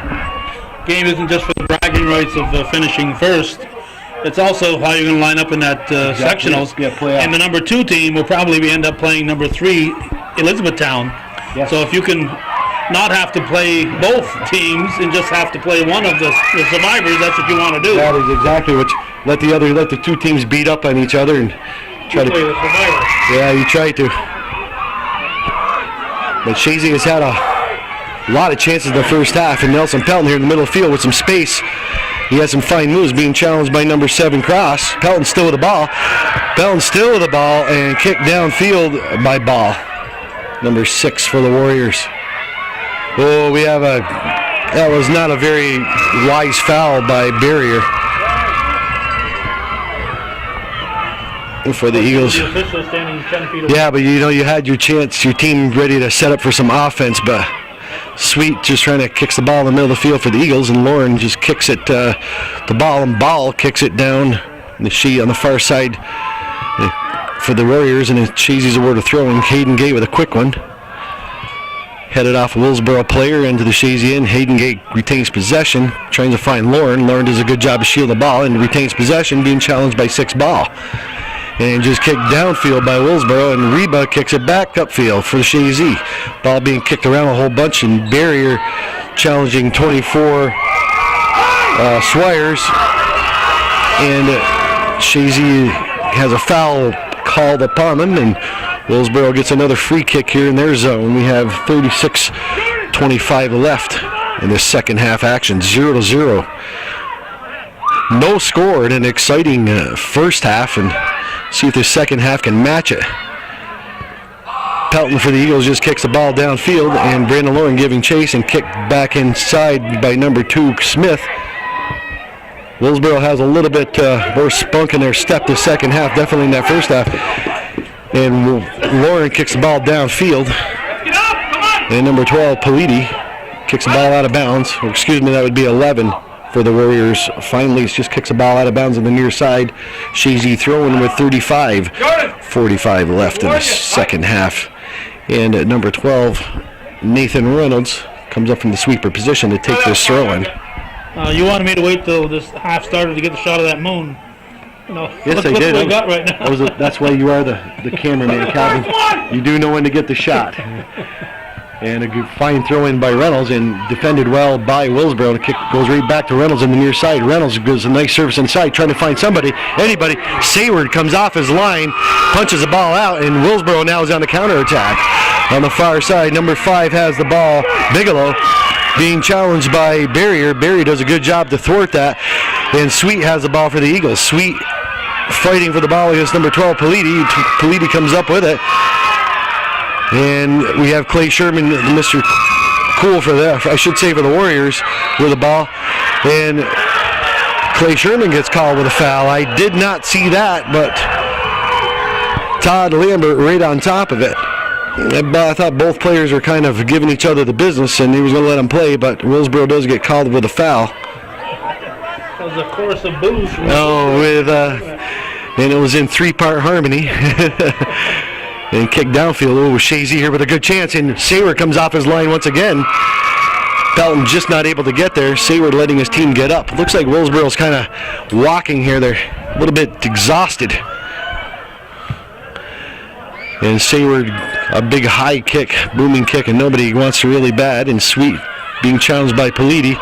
game isn't just for the bragging rights of finishing first. It's also how you're going to line up in that sectionals. Yeah, and the number 2 team will probably end up playing number 3, Elizabethtown. Yes. So if you can not have to play both teams and just have to play one of the survivors, that's what you want to do. That is exactly what let the 2 teams beat up on each other and try to play the survivor. Yeah, you try to. But Chazy has had a lot of chances in the first half, and Nelson Pelton here in the middle of the field with some space. He has some fine moves, being challenged by number 7 Cross. Pelton still with the ball. Pelton still with the ball and kicked downfield by Ball. Number 6 for the Warriors. Oh, that was not a very wise foul by Barrier. For the Eagles. The official standing 10 feet away. Yeah, but you had your chance, your team ready to set up for some offense, but Sweet just trying to kicks the ball in the middle of the field for the Eagles, and Lauren just kicks it the ball, and Ball kicks it down And the She on the far side for the Warriors, and Chazy's award of throwing. Hayden Gay with a quick one. Headed off a Willsboro player into the Chazy end. Hayden Gay retains possession, trying to find Lauren. Lauren does a good job of shielding the ball and retains possession, being challenged by 6 ball. And just kicked downfield by Willsboro, and Reba kicks it back upfield for the Chazy. Ball being kicked around a whole bunch, and Barrier challenging 24 Swires. And Chazy has a foul called upon them, and Willsboro gets another free kick here in their zone. We have 36:25 left in this second half action, 0-0. No score in an exciting first half, and see if the second half can match it. Pelton for the Eagles just kicks the ball downfield, and Brandon Lauren giving chase and kicked back inside by number 2, Smith. Willsboro has a little bit more spunk in their step this second half, definitely in that first half. And Lauren kicks the ball downfield. And number 12, Politi, kicks the ball out of bounds. Or excuse me, that would be 11 for the Warriors. Finally, just kicks the ball out of bounds on the near side. Chazy throwing with 45 left in the second half. And at number 12, Nathan Reynolds comes up from the sweeper position to take this throw in. You wanted me to wait till this half started to get the shot of that moon. Yes, I did. What I got right now. That's why you are the cameraman, Calvin. You do know when to get the shot. And a good fine throw in by Reynolds, and defended well by Willsboro. The kick goes right back to Reynolds on the near side. Reynolds gives a nice service inside, trying to find anybody. Sayward comes off his line, punches the ball out, and Willsboro now is on the counterattack. On the far side, number 5 has the ball. Bigelow being challenged by Barrier. Barrier does a good job to thwart that. And Sweet has the ball for the Eagles. Sweet fighting for the ball against number 12, Politi. Politi comes up with it. And we have Clay Sherman, Mr. Cool for the Warriors with the ball. And Clay Sherman gets called with a foul. I did not see that, but Todd Lambert right on top of it. I thought both players were kind of giving each other the business, and he was going to let them play, but Willsboro does get called with a foul. That was a chorus of boos. And it was in 3-part harmony. And kicked downfield. Oh, Chazy here with a good chance, and Sayward comes off his line once again. Pelton just not able to get there. Sayward letting his team get up. Looks like Willsboro's kind of walking here. They're a little bit exhausted. And Sayward, a big high kick, booming kick, and nobody wants to really bad. And Sweet being challenged by Politi.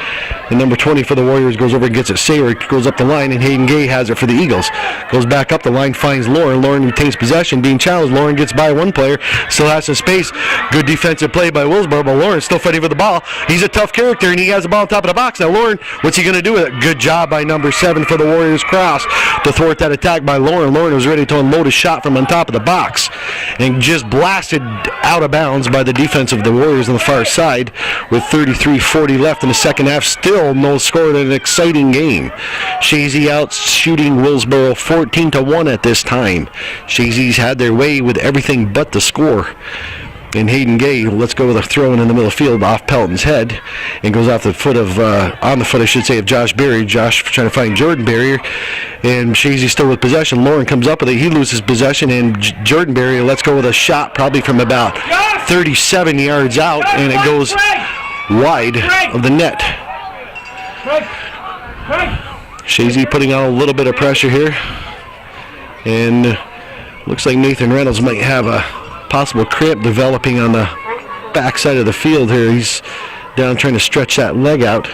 And number 20 for the Warriors goes over and gets it. Sayward goes up the line, and Hayden Gay has it for the Eagles. Goes back up the line, finds Lauren. Lauren retains possession, being challenged. Lauren gets by one player, still has some space. Good defensive play by Willsboro, but Lauren still fighting for the ball. He's a tough character, and he has the ball on top of the box. Now Lauren, what's he going to do with it? Good job by number 7 for the Warriors cross to thwart that attack by Lauren. Lauren was ready to unload a shot from on top of the box and just blasted out of bounds by the defense of the Warriors on the far side with 33:40 left in the second half. Still no score in an exciting game. Chazy out shooting Willsboro 14-1 at this time. Chazy's had their way with everything but the score. And Hayden Gay, let's go with a throw in the middle of the field off Pelton's head, and goes off the foot of, on the foot, I should say, of Josh Barrier. Josh trying to find Jordan Barrier, and Chazy still with possession. Lauren comes up with it. He loses possession, and Jordan Barrier lets go with a shot probably from about 37 yards out, and it goes wide of the net. Chazy putting on a little bit of pressure here, and looks like Nathan Reynolds might have a possible cramp developing on the back side of the field here. He's down trying to stretch that leg out.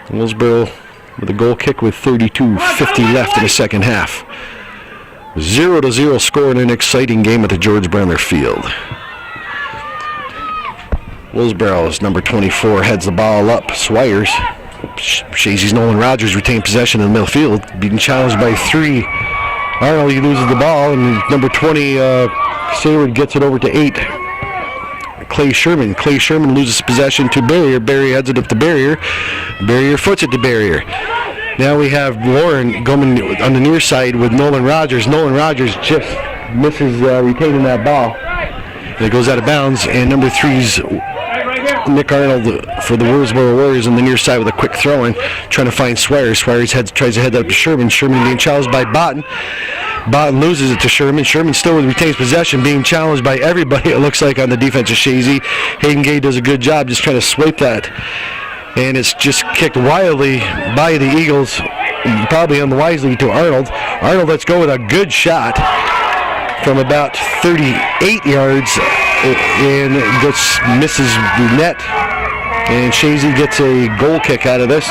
Willsboro with a goal kick with 32:50 left in the second half. 0-0 score in an exciting game at the George Brenner Field. Willsboro's number 24 heads the ball up. Swires. Chazy's Nolan Rogers retained possession in the middle field, being challenged by 3. Arnold, he loses the ball, and number 20, Sayward gets it over to 8. Clay Sherman. Clay Sherman loses possession to Barrier. Barrier heads it up to Barrier. Barrier foots it to Barrier. Now we have Lauren going on the near side with Nolan Rogers. Nolan Rogers just misses retaining that ball. And it goes out of bounds, and number 3's Nick Arnold for the Willsboro Warriors on the near side with a quick throw in, trying to find Swires. Swires tries to head that up to Sherman. Sherman being challenged by Botten. Botten loses it to Sherman. Sherman still retains possession, being challenged by everybody, it looks like, on the defense of Chazy. Hayden Gay does a good job just trying to swipe that. And it's just kicked wildly by the Eagles, probably unwisely, to Arnold. Arnold lets go with a good shot from about 38 yards and just misses the net. And Chazy gets a goal kick out of this.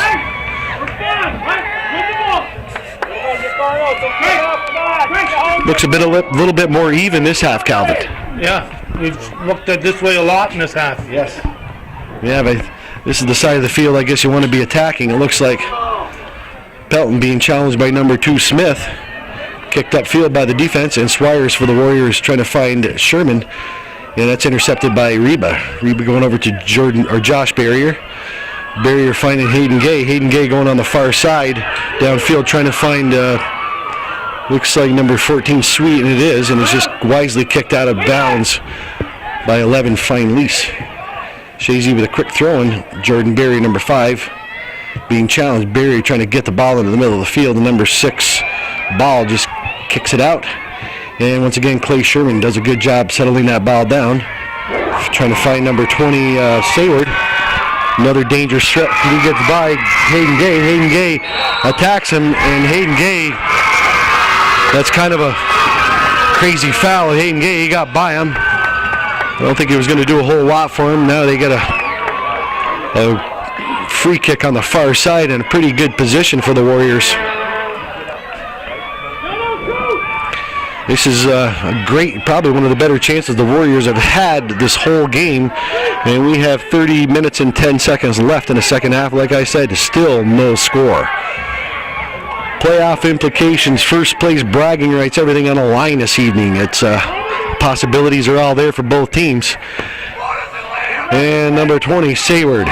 Looks a little bit more even this half, Calvin. Yeah, we've looked at this way a lot in this half. Yes. Yeah, but this is the side of the field I guess you want to be attacking. It looks like Pelton being challenged by number 2 Smith. Kicked upfield by the defense, and Swires for the Warriors trying to find Sherman. And that's intercepted by Reba. Reba going over to Josh Barrier. Barrier finding Hayden Gay. Hayden Gay going on the far side downfield trying to find, looks like number 14 Sweet, and it is, and it's just wisely kicked out of bounds by 11 Fine Lease. Chazy with a quick throw in. Jordan Barrier, number 5, being challenged. Barrier trying to get the ball into the middle of the field. The number 6 Ball just kicks it out. And once again, Clay Sherman does a good job settling that ball down. Trying to find number 20, Sayward. Another dangerous threat. He gets by Hayden Gay. Hayden Gay attacks him, and Hayden Gay, that's kind of a crazy foul. Hayden Gay, he got by him. I don't think he was going to do a whole lot for him. Now they got a free kick on the far side and a pretty good position for the Warriors. This is a great, probably one of the better chances the Warriors have had this whole game. And we have 30 minutes and 10 seconds left in the second half. Like I said, still no score. Playoff implications, first place bragging rights, everything on the line this evening. It's possibilities are all there for both teams. And number 20, Sayward,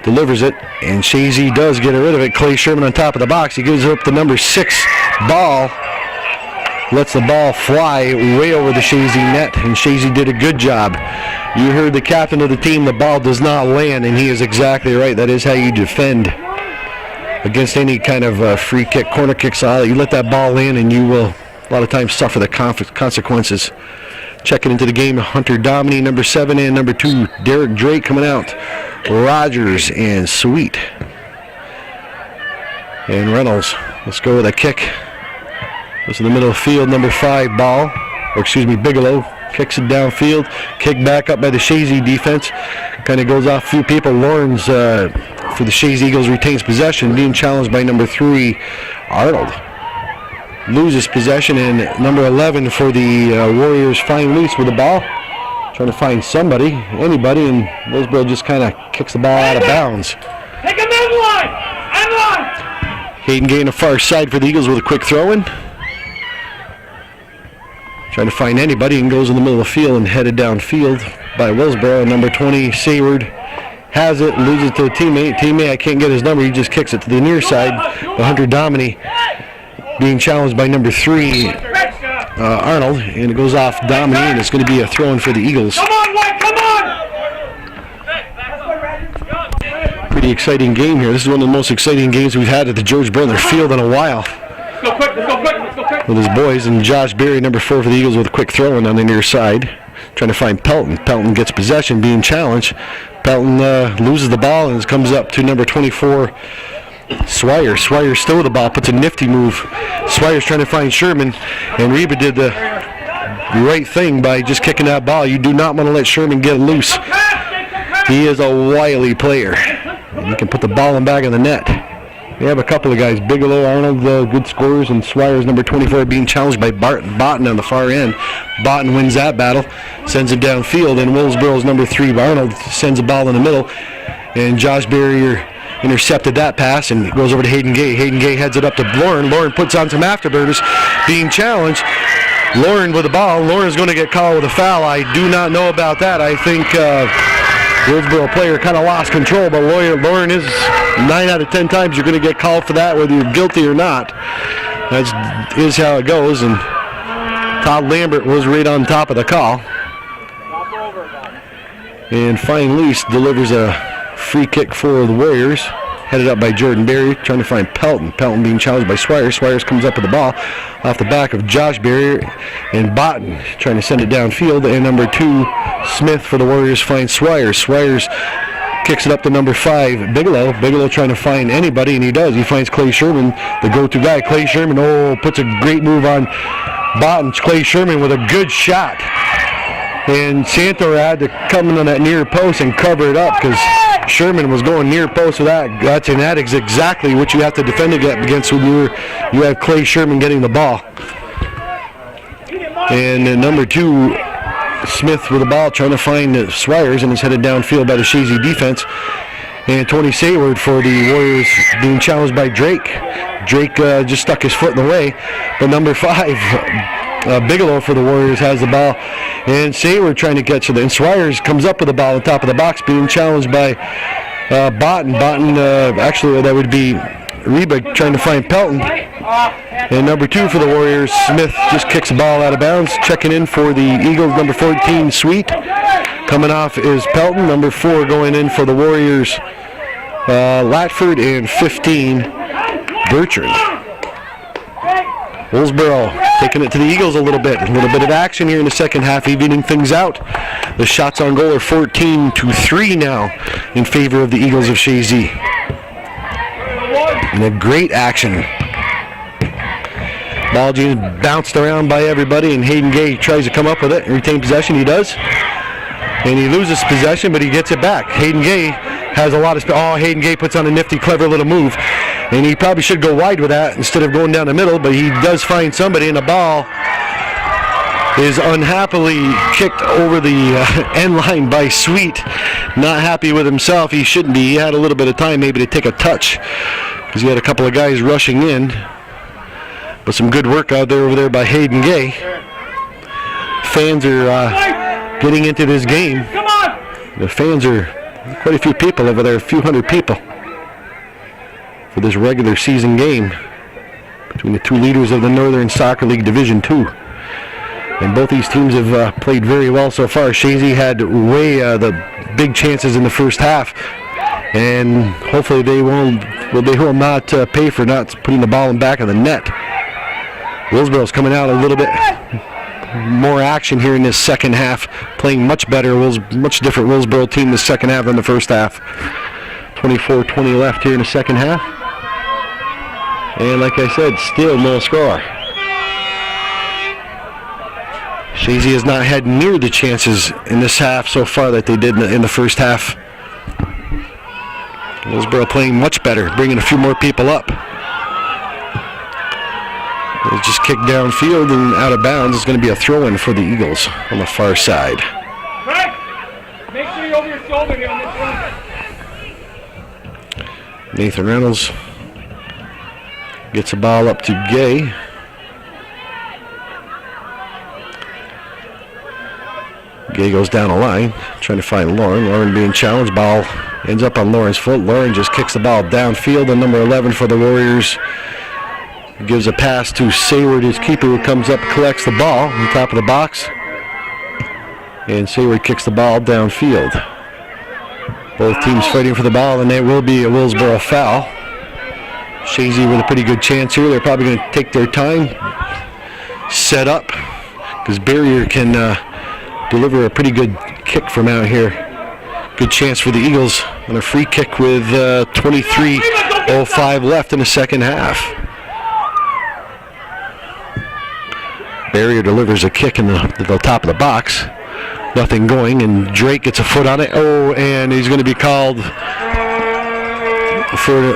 delivers it, and Chazy does get rid of it. Clay Sherman on top of the box. He gives it up to number 6 Ball. Lets the ball fly way over the Chazy net, and Chazy did a good job. You heard the captain of the team, the ball does not land, and he is exactly right. That is how you defend against any kind of free kick, corner kick style. You let that ball in, and you will a lot of times suffer the consequences. Checking into the game, Hunter Dominy, number 7, and number 2, Derek Drake coming out. Rogers and Sweet. And Reynolds, let's go with a kick. Goes to the middle of the field, number 5, Bigelow. Kicks it downfield. Kick back up by the Chazy defense. Kind of goes off a few people. Lawrence for the Chazy Eagles retains possession, being challenged by number 3, Arnold. Loses possession, and number 11 for the Warriors, Fine Lease with the ball. Trying to find somebody, anybody, and Willsboro just kind of kicks the ball out of bounds. Take him end line! Hayden Gay on the far side for the Eagles with a quick throw-in. Trying to find anybody, and goes in the middle of the field and headed downfield by Willsboro. And number 20, Sayward, has it, loses it to a teammate. Teammate, I can't get his number, he just kicks it to the near side. But Hunter Dominy being challenged by number 3, Arnold, and it goes off Dominy, and it's going to be a throw-in for the Eagles. Come on, White, come on! Pretty exciting game here. This is one of the most exciting games we've had at the George Brandler Field in a while. Let's go quick! With his boys, and Josh Berry, number 4 for the Eagles, with a quick throw-in on the near side. Trying to find Pelton. Pelton gets possession, being challenged. Pelton loses the ball, and it comes up to number 24, Swire. Swire still with the ball, puts a nifty move. Swire's trying to find Sherman, and Reba did the right thing by just kicking that ball. You do not want to let Sherman get loose. He is a wily player, and he can put the ball in back of the net. They have a couple of guys, Bigelow, Arnold, good scorers, and Swire's number 24 being challenged by Botten on the far end. Botten wins that battle, sends it downfield, and Willsboro's number 3, Arnold, sends the ball in the middle, and Josh Barrier intercepted that pass, and it goes over to Hayden Gay. Hayden Gay heads it up to Lauren. Lauren puts on some afterburners, being challenged. Lauren with the ball. Lauren's going to get called with a foul. I do not know about that. I think Willsboro player kind of lost control, but Lauren is 9 out of 10 times you're going to get called for that, whether you're guilty or not. That is how it goes, and Todd Lambert was right on top of the call. And Fine Lease delivers a free kick for the Warriors. Headed up by Jordan Berry, trying to find Pelton. Pelton being challenged by Swires. Swires comes up with the ball off the back of Josh Berry, and Botten trying to send it downfield. And number 2, Smith for the Warriors finds Swires. Swires kicks it up to number 5, Bigelow. Bigelow trying to find anybody, and he does. He finds Clay Sherman, the go-to guy. Clay Sherman, puts a great move on Botten. Clay Sherman with a good shot. And Santor had to come in on that near post and cover it up because Sherman was going near post with that. That is exactly what you have to defend against when you have Clay Sherman getting the ball. And number 2, Smith with the ball trying to find Swires, and is headed downfield by the Chazy defense. And Tony Sayward for the Warriors being challenged by Drake. Drake just stuck his foot in the way. But number 5, Bigelow for the Warriors has the ball. And Sayward trying to catch it. And Swires comes up with the ball on top of the box, being challenged by Botten. Botten, actually that would be Reba trying to find Pelton. And number 2 for the Warriors, Smith, just kicks the ball out of bounds. Checking in for the Eagles, number 14, Sweet. Coming off is Pelton. Number 4 going in for the Warriors, Latford. And 15, Bertrand. Willsboro taking it to the Eagles a little bit. A little bit of action here in the second half, evening things out. The shots on goal are 14-3 now in favor of the Eagles of Chazy. And a great action. Ball just bounced around by everybody, and Hayden Gay tries to come up with it and retain possession. He does. And he loses possession, but he gets it back. Hayden Gay has a lot of Hayden Gay puts on a nifty, clever little move. And he probably should go wide with that instead of going down the middle, but he does find somebody, and the ball is unhappily kicked over the end line by Sweet. Not happy with himself. He shouldn't be. He had a little bit of time maybe to take a touch because he had a couple of guys rushing in. But some good work out there over there by Hayden Gay. Fans are getting into this game. Come on! The fans are quite a few people over there, a few hundred people for this regular season game between the 2 leaders of the Northern Soccer League Division 2. And both these teams have played very well so far. Chazy had the big chances in the first half, and hopefully they will not pay for not putting the ball in back of the net. Willsboro's coming out a little bit more action here in this second half, playing much better. Much different Willsboro team this second half than the first half. 24-20 left here in the second half. And like I said, still no score. Chazy has not had near the chances in this half so far that they did in the first half. Willsboro playing much better, bringing a few more people up. It's just kicked downfield and out of bounds. It's going to be a throw-in for the Eagles on the far side. Right. Make sure you're over your shoulder here on this one. Nathan Reynolds gets the ball up to Gay. Gay goes down a line, trying to find Lauren. Lauren being challenged. Ball ends up on Lauren's foot. Lauren just kicks the ball downfield. And number 11 for the Warriors gives a pass to Sayward, his keeper, who comes up and collects the ball on top of the box. And Sayward kicks the ball downfield. Both teams fighting for the ball, and there will be a Willsboro foul. Chazy with a pretty good chance here. They're probably going to take their time, set up, because Barrier can deliver a pretty good kick from out here. Good chance for the Eagles on a free kick with 23:05 left in the second half. Barrier delivers a kick in the top of the box. Nothing going, and Drake gets a foot on it. And he's going to be called for...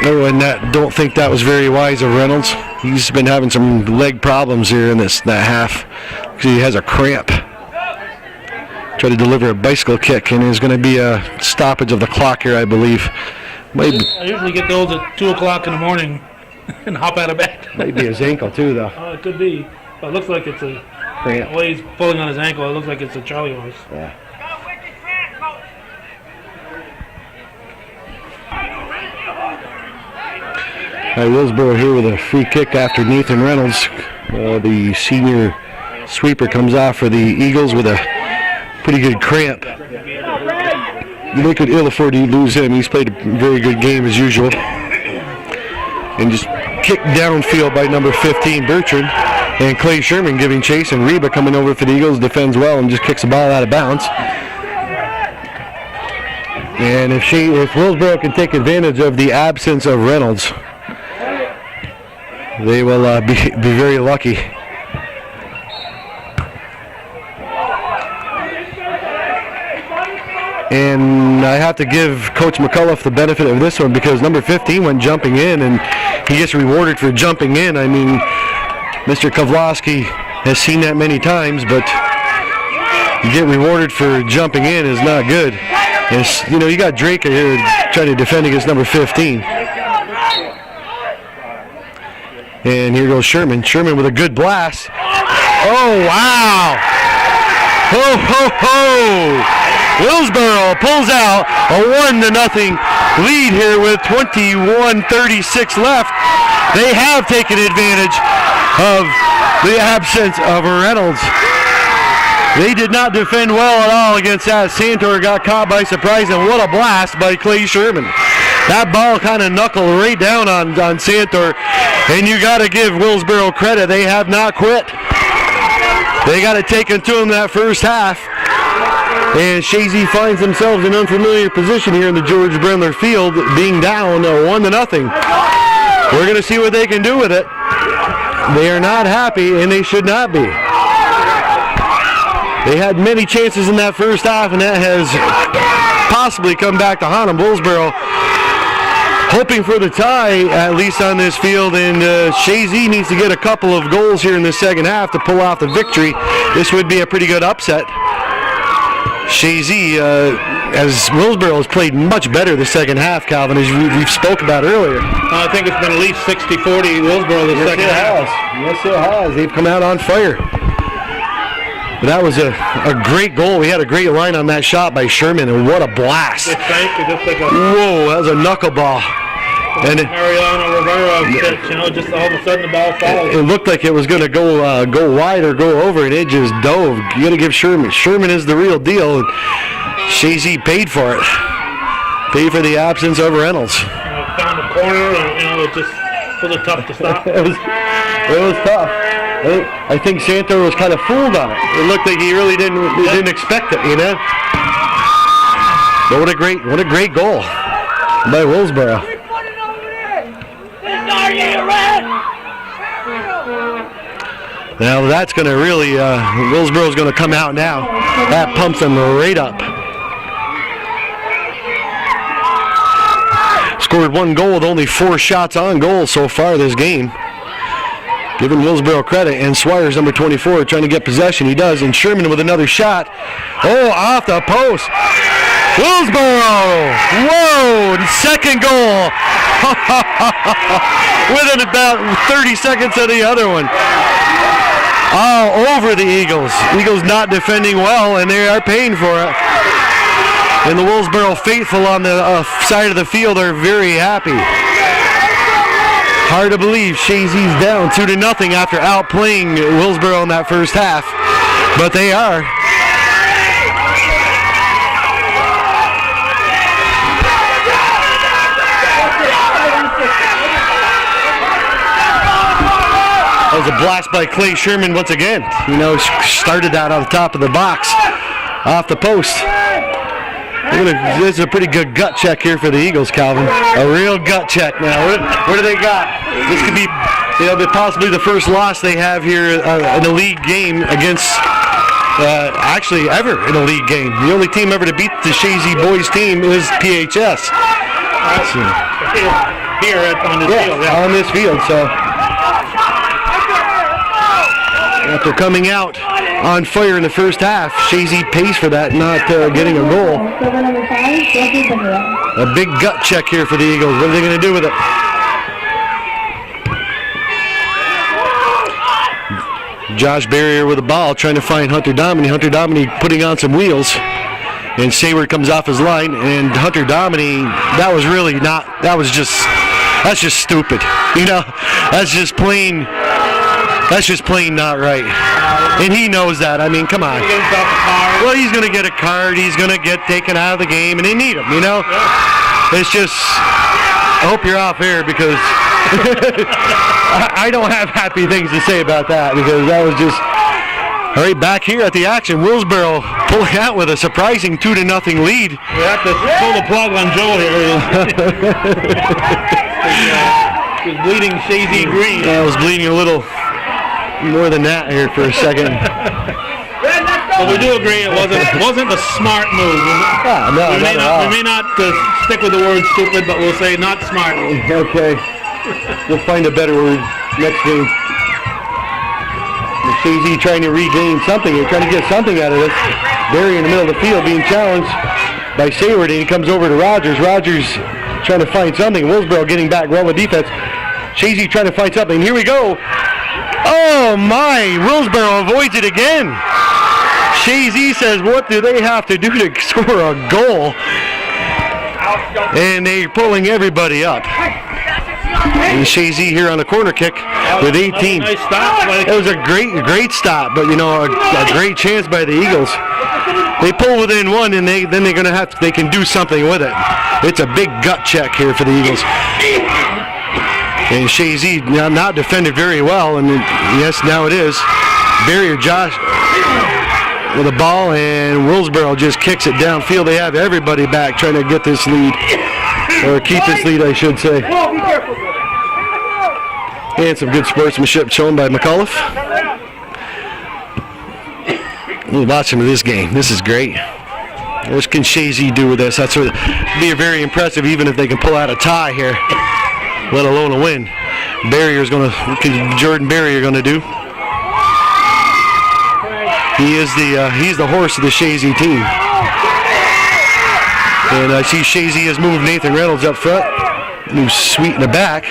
and don't think that was very wise of Reynolds. He's been having some leg problems here in that half because he has a cramp. Try to deliver a bicycle kick, and there's going to be a stoppage of the clock here, I believe. I usually get those at 2 o'clock in the morning and hop out of bed. Might be his ankle too, though. It could be. But it looks like it's a Cramp. the way he's pulling on his ankle. It looks like it's a Charlie horse. Yeah. Willsboro here with a free kick after Nathan Reynolds. The senior sweeper comes off for the Eagles with a pretty good cramp. They could ill afford to lose him. He's played a very good game as usual. And just kicked downfield by number 15, Bertrand. And Clay Sherman giving chase, and Reba coming over for the Eagles, defends well and just kicks the ball out of bounds. And if Willsboro can take advantage of the absence of Reynolds, they will be very lucky. And I have to give Coach McCullough the benefit of this one because number 15 went jumping in, and he gets rewarded for jumping in. I mean, Mr. Kovlowski has seen that many times, but you get rewarded for jumping in is not good. And, you know, you got Drake here trying to defend against number 15. And here goes Sherman. Sherman with a good blast. Oh, wow. Ho, ho, ho. Willsboro pulls out a 1-0 lead here with 21:36 left. They have taken advantage of the absence of Reynolds. They did not defend well at all against that. Santor got caught by surprise, and what a blast by Clay Sherman. That ball kind of knuckled right down on Santor, and you got to give Willsboro credit. They have not quit. They got it taken to them that first half. And Chazy finds themselves in an unfamiliar position here in the George Brendler Field, being down 1-0. We're going to see what they can do with it. They are not happy, and they should not be. They had many chances in that first half, and that has possibly come back to haunt them. Willsboro hoping for the tie, at least on this field, and Chazy needs to get a couple of goals here in the second half to pull off the victory. This would be a pretty good upset. Chazy, as Willsboro has played much better the second half, Calvin, as we've spoke about earlier. I think it's been at least 60-40 Willsboro the second half. Yes, it has. They've come out on fire. But that was a great goal. We had a great line on that shot by Sherman, and what a blast. Whoa, that was a knuckleball. And Mariano Rivera pitch, you know, just all of a sudden the ball falls. It looked like it was going to go wide or go over, and it just dove. You got to give Sherman. Sherman is the real deal, and Chazy paid for it. Paid for the absence of Reynolds. Found the corner, and you know, it just was tough to stop. It was tough. I think Santor was kind of fooled on it. It looked like he really didn't expect it, you know. But what a great goal by Willsboro. Now that's going to really, Willsboro's going to come out now. That pumps them right up. Scored one goal with only 4 shots on goal so far this game. Giving Willsboro credit, and Swires, number 24, trying to get possession. He does, and Sherman with another shot. Oh, off the post. Willsboro! Whoa! Second goal! Within about 30 seconds of the other one. All over the Eagles. Eagles not defending well, and they are paying for it. And the Willsboro faithful on the side of the field are very happy. Hard to believe Chazy's down 2-0 after outplaying Willsboro in that first half, but they are. That was a blast by Clay Sherman once again. You know, started that on the top of the box, off the post. This is a pretty good gut check here for the Eagles, Calvin. A real gut check now. What do they got? This could be, you know, possibly the first loss they have here in a league game against, actually ever in a league game. The only team ever to beat the Chazy boys team is PHS. Here on this field. Yeah, on this field. So after coming out on fire in the first half, Chazy pays for that, not getting a goal. A big gut check here for the Eagles. What are they going to do with it? Josh Barrier with the ball, trying to find Hunter Dominy. Hunter Dominy putting on some wheels. And Sayward comes off his line, and Hunter Dominy, that's just stupid. You know, that's just plain not right. And he knows that. I mean, come on. well, he's going to get a card. He's going to get taken out of the game, and they need him, you know? It's just, I hope you're off air because I don't have happy things to say about that because that was just, all right, back here at the action, Willsboro pulling out with a surprising 2-0 lead. We have to pull the plug on Joe here. He's bleeding Chazy green. I was bleeding a little more than that here for a second. But we do agree it wasn't a smart move. No, we may not stick with the word stupid, but we'll say not smart. Okay. We'll find a better word next game. Chazy trying to regain something. They're trying to get something out of this. Barry in the middle of the field being challenged by Sayward, and he comes over to Rogers. Rogers trying to find something. Willsboro getting back well with defense. Chazy trying to find something. Here we go. Oh my! Willsboro avoids it again. Chazy says, what do they have to do to score a goal? And they're pulling everybody up. And Chazy here on a corner kick with 18. Nice stop. It was a great stop, but you know, a great chance by the Eagles. They pull within one, and then they're going to they can do something with it. It's a big gut check here for the Eagles. And Chazy not defended very well, and yes, now it is. Barrier Josh with a ball, and Willsboro just kicks it downfield. They have everybody back trying to get this lead, or keep this lead, I should say. And some good sportsmanship shown by McAuliffe. We'll watch some of this game. This is great. What can Chazy do with this? That's what be very impressive, even if they can pull out a tie here, let alone a win. Jordan Barrier going to do? He's the horse of the Chazy team. And I see Chazy has moved Nathan Reynolds up front. Moves Sweet in the back.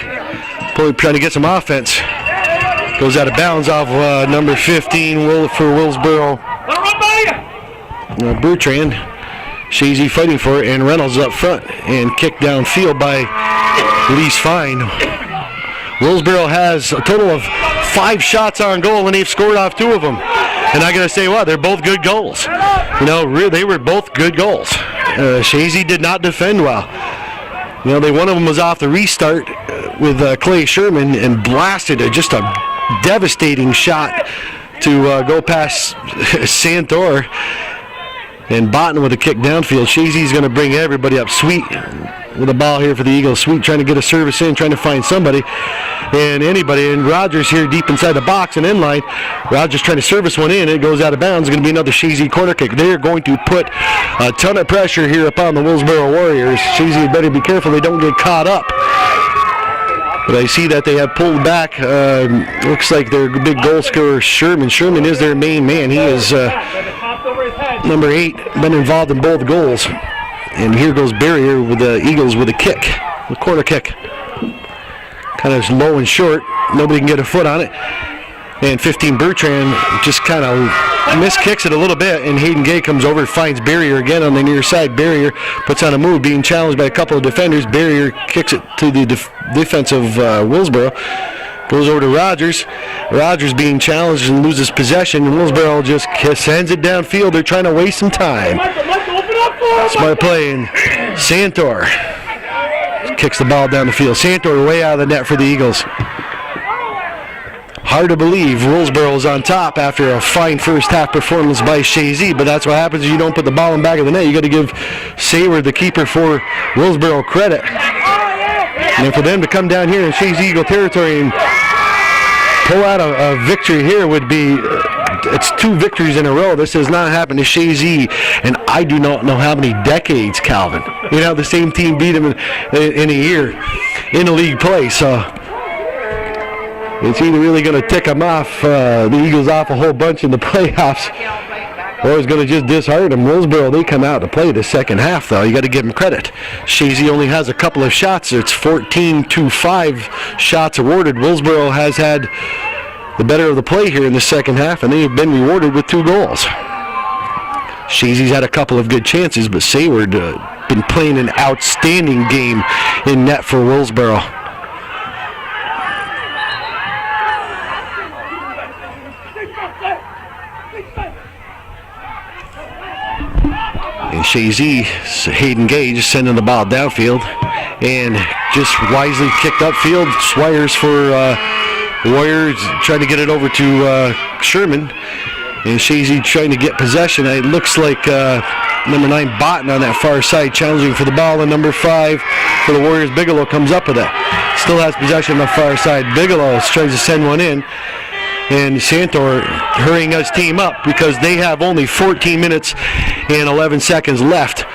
Probably trying to get some offense. Goes out of bounds off number 15 for Willsboro. Bertrand. Chazy fighting for it, and Reynolds up front and kicked downfield by Lease Fine. Willsboro has a total of 5 shots on goal, and they've scored off 2 of them. And I gotta say, they're both good goals. You know, they were both good goals. Chazy did not defend well. You know, one of them was off the restart with Clay Sherman and blasted just a devastating shot to go past Santor. And Botten with a kick downfield. Chazy's going to bring everybody up. Sweet with the ball here for the Eagles. Sweet trying to get a service in, trying to find somebody and anybody. And Rogers here deep inside the box and in line. Rogers trying to service one in. It goes out of bounds. It's going to be another Chazy corner kick. They're going to put a ton of pressure here upon the Willsboro Warriors. Chazy better be careful they don't get caught up. But I see that they have pulled back. Looks like their big goal scorer, Sherman. Sherman is their main man. He is number 8, been involved in both goals. And here goes Barrier with the Eagles with a kick, a corner kick. Kind of low and short. Nobody can get a foot on it. And 15 Bertrand just kind of miskicks it a little bit, and Hayden Gay comes over, finds Barrier again on the near side. Barrier puts on a move, being challenged by a couple of defenders. Barrier kicks it to the defense of Willsboro. Goes over to Rogers. Rogers being challenged and loses possession, and Willsboro just sends it downfield. They're trying to waste some time. Smart play, and Santor kicks the ball down the field. Santor way out of the net for the Eagles. Hard to believe Willsboro is on top after a fine first half performance by Chazy, but that's what happens if you don't put the ball in the back of the net. You got to give Sayward, the keeper for Willsboro, credit. And for them to come down here in Chazy Eagle territory and pull out a victory here would be, it's 2 victories in a row. This has not happened to Chazy, and I do not know how many decades, Calvin. You know, the same team beat them in a year in a league play, so it's either really going to tick them off, the Eagles off a whole bunch in the playoffs, or it's going to just dishearten them. Willsboro, they come out to play the second half, though. You got to give them credit. Chazy only has a couple of shots. It's 14-5 shots awarded. Willsboro has had the better of the play here in the second half, and they have been rewarded with 2 goals. Chazy's had a couple of good chances, but Sayward been playing an outstanding game in net for Willsboro. Chazy, Hayden Gage sending the ball downfield and just wisely kicked upfield. Swires for Warriors trying to get it over to Sherman. And Chazy trying to get possession. It looks like number 9 Botten on that far side challenging for the ball. And number 5 for the Warriors, Bigelow, comes up with it. Still has possession on the far side. Bigelow tries to send one in. And Santor hurrying his team up because they have only 14 minutes and 11 seconds left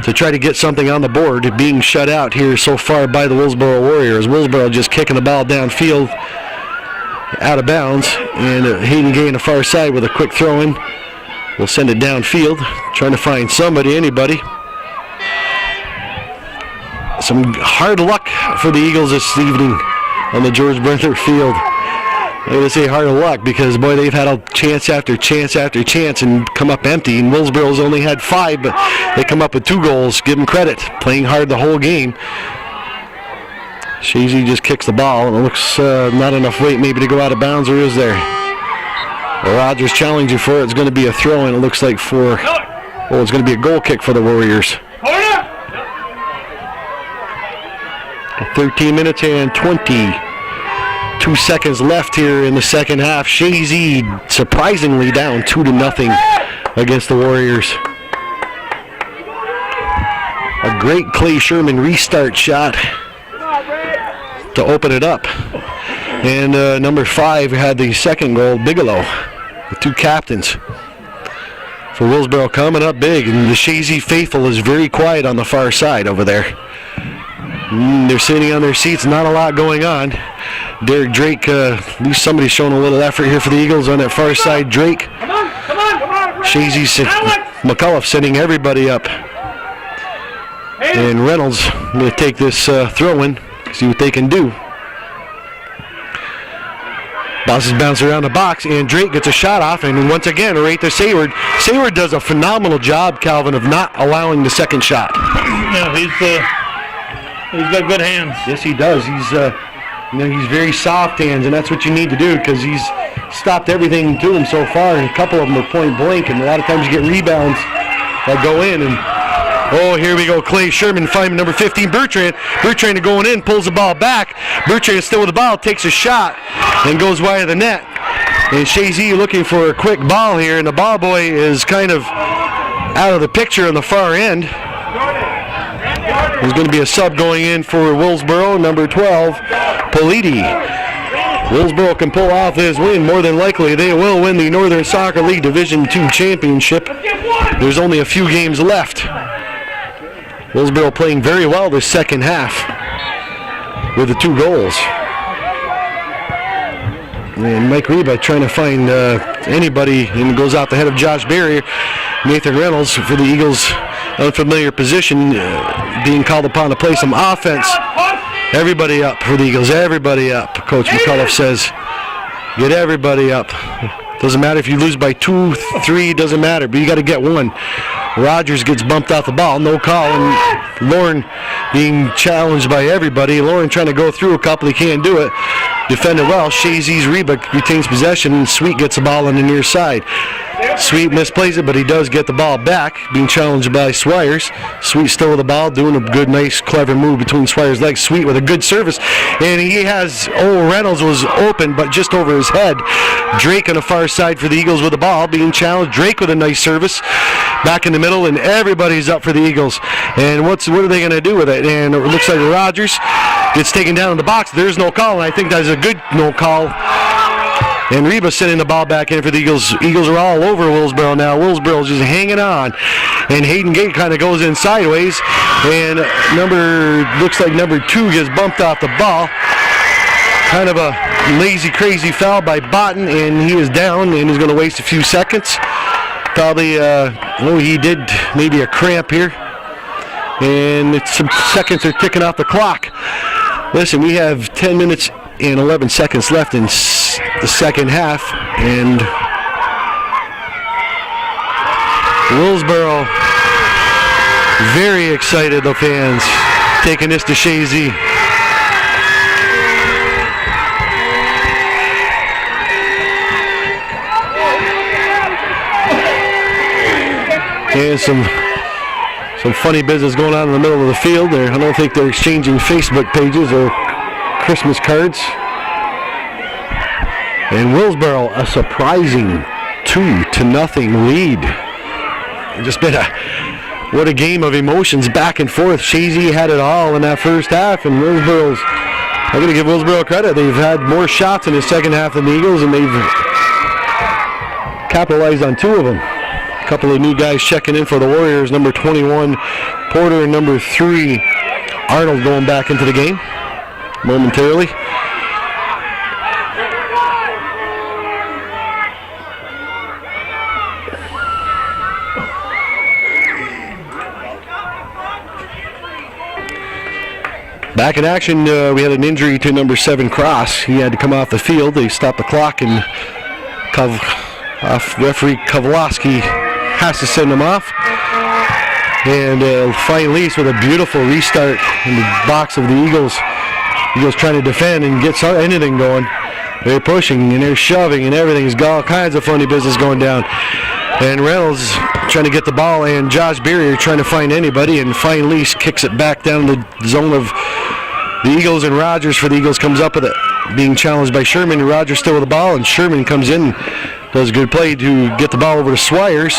to try to get something on the board, being shut out here so far by the Willsboro Warriors. Willsboro just kicking the ball downfield out of bounds, and Hayden Gay on the far side with a quick throw in. We'll send it downfield, trying to find somebody, anybody. Some hard luck for the Eagles this evening on the George Brenner Field. I would say hard luck because, boy, they've had a chance after chance after chance and come up empty. And Willsboro's only had 5, but they come up with 2 goals. Give them credit. Playing hard the whole game. Chazy just kicks the ball, and it looks not enough weight maybe to go out of bounds, or is there? Rogers challenging for it. It's going to be a throw, and it looks like for, it's going to be a goal kick for the Warriors. 13 minutes and 22 seconds left here in the second half. Chazy surprisingly down 2-0 against the Warriors. A great Clay Sherman restart shot to open it up. And number 5 had the second goal, Bigelow. The 2 captains for Willsboro coming up big. And the Chazy faithful is very quiet on the far side over there. They're sitting on their seats, not a lot going on. Derek Drake, at least somebody's showing a little effort here for the Eagles on that far side. Drake. Chazy, McCullough sending everybody up. And Reynolds going to take this throw in, see what they can do. Bosses bounce around the box, and Drake gets a shot off, and once again, right to Sayward. Sayward does a phenomenal job, Calvin, of not allowing the second shot. Yeah, he's got good hands. Yes, he does. He's very soft hands, and that's what you need to do because he's stopped everything to him so far, and a couple of them are point blank, and a lot of times you get rebounds that go in, and here we go. Clay Sherman finding number 15, Bertrand. Bertrand going in, pulls the ball back. Bertrand is still with the ball, takes a shot, and goes wide of the net. And Chazy looking for a quick ball here, and the ball boy is kind of out of the picture on the far end. There's going to be a sub going in for Willsboro, number 12, Politi. Willsboro can pull off this win. More than likely, they will win the Northern Soccer League Division II Championship. There's only a few games left. Willsboro playing very well this second half with the 2 goals. And Mike Reba trying to find anybody, and goes out the head of Josh Barrier. Nathan Reynolds for the Eagles, unfamiliar position, being called upon to play some offense. Everybody up for the Eagles, everybody up. Coach McCullough says, get everybody up. Doesn't matter if you lose by 2, 3, doesn't matter, but you got to get 1. Rogers gets bumped off the ball, no call, and Lauren being challenged by everybody. Lauren trying to go through a couple, he can't do it. Defended well. Chazy's Reba retains possession, and Sweet gets the ball on the near side. Sweet misplays it, but he does get the ball back, being challenged by Swires. Sweet still with the ball, doing a good, nice, clever move between Swires' legs. Sweet with a good service, and he has, Reynolds was open, but just over his head. Drake on the far side for the Eagles with the ball, being challenged. Drake with a nice service, back in the middle, and everybody's up for the Eagles. And what are they going to do with it? And it looks like Rogers gets taken down in the box. There's no call, and I think that's a good no call. And Reba sending the ball back in for the Eagles. Eagles are all over Willsboro now. Willsboro's just hanging on. And Hayden Gate kind of goes in sideways. And looks like number 2 gets bumped off the ball. Kind of a lazy, crazy foul by Botten, and he is down, and he's going to waste a few seconds. Probably, he did maybe a cramp here. And some seconds are ticking off the clock. Listen, we have 10 minutes and 11 seconds left in the second half, and Willsboro very excited, the fans, taking this to Chazy. And some Some funny business going on in the middle of the field there. I don't think they're exchanging Facebook pages or Christmas cards. And Willsboro, a surprising 2-0 lead. Just been what a game of emotions back and forth. Chazy had it all in that first half, and I'm going to give Willsboro credit. They've had more shots in the second half than the Eagles, and they've capitalized on 2 of them. A couple of new guys checking in for the Warriors. Number 21, Porter, and number 3, Arnold, going back into the game momentarily. Back in action, we had an injury to number 7, Cross. He had to come off the field. They stopped the clock, and referee Kovlowski has to send him off. And Fine Lease with a beautiful restart in the box of the Eagles. Eagles trying to defend and get anything going. They're pushing and they're shoving and everything's got all kinds of funny business going down. And Reynolds trying to get the ball, and Josh Berrier trying to find anybody, and Fine Lease kicks it back down the zone of the Eagles, and Rogers for the Eagles comes up with it, being challenged by Sherman. Rogers still with the ball, and Sherman comes in, does a good play to get the ball over to Swires.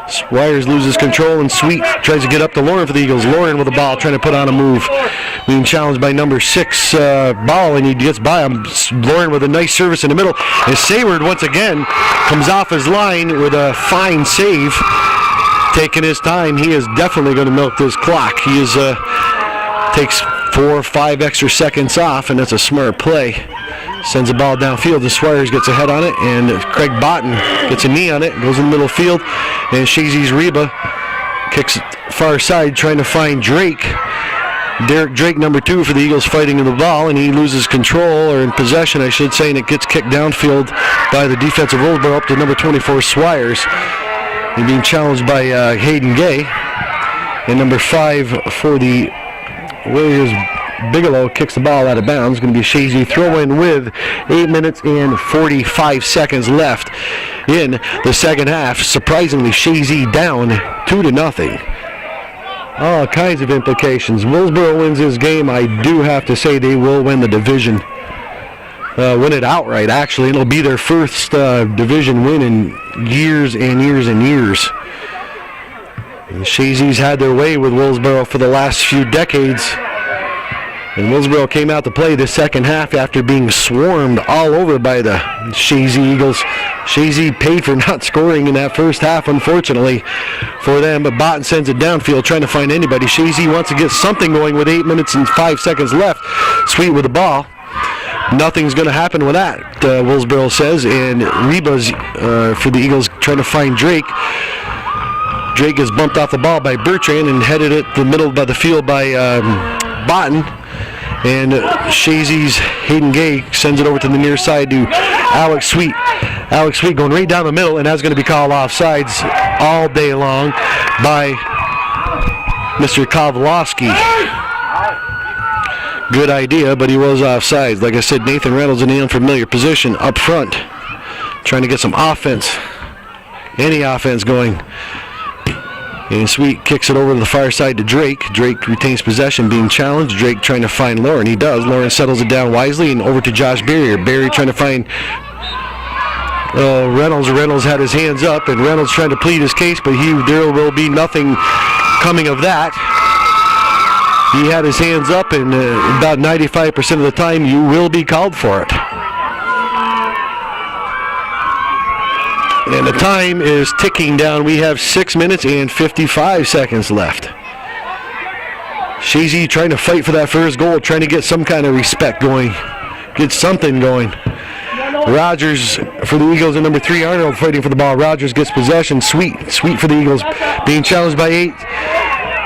Swires loses control, and Sweet tries to get up to Lauren for the Eagles. Lauren with the ball, trying to put on a move, being challenged by number 6 Ball, and he gets by him. Lauren with a nice service in the middle, and Sayward once again comes off his line with a fine save, taking his time. He is definitely going to milk this clock. He is takes 4 or 5 extra seconds off, and that's a smart play. Sends the ball downfield. The Swires gets a head on it, and Craig Botten gets a knee on it, goes in the middle field, and Chazy's Reba kicks it far side, trying to find Drake. Derek Drake, number 2 for the Eagles, fighting in the ball, and he loses control, or in possession, I should say, and it gets kicked downfield by the defensive Willsboro up to number 24, Swires. And being challenged by Hayden Gay. And number 5 for the Warriors, Bigelow, kicks the ball out of bounds. Going to be Chazy throw-in with 8 minutes and 45 seconds left in the second half. Surprisingly, Chazy down 2-0. All kinds of implications. Willsboro wins this game. I do have to say they will win the division. Win it outright, actually. It'll be their first division win in years and years and years. And Chazy's had their way with Willsboro for the last few decades. And Willsboro came out to play the second half after being swarmed all over by the Chazy Eagles. Chazy paid for not scoring in that first half, unfortunately, for them. But Botten sends it downfield, trying to find anybody. Chazy wants to get something going with 8 minutes and 5 seconds left. Sweet with the ball. Nothing's going to happen with that, Willsboro says. And Reba's for the Eagles trying to find Drake. Drake is bumped off the ball by Bertrand and headed it the middle by the field by Botten. And Chazy's Hayden Gay sends it over to the near side to Alex Sweet. Alex Sweet going right down the middle, and that's going to be called offsides all day long by Mr. Kovlowski. Good idea, but he was offsides. Like I said, Nathan Reynolds in the unfamiliar position up front, trying to get some offense, any offense going. And Sweet kicks it over to the far side to Drake. Drake retains possession, being challenged. Drake trying to find Lauren. He does. Lauren settles it down wisely, and over to Josh Berrier. Berrier trying to find Reynolds. Reynolds had his hands up, and Reynolds trying to plead his case, but there will be nothing coming of that. He had his hands up, and about 95% of the time, you will be called for it. And the time is ticking down. We have 6 minutes and 55 seconds left. Chazy trying to fight for that first goal, trying to get some kind of respect going, get something going. Rogers for the Eagles and number 3, Arnold fighting for the ball. Rogers gets possession. Sweet for the Eagles, being challenged by 8.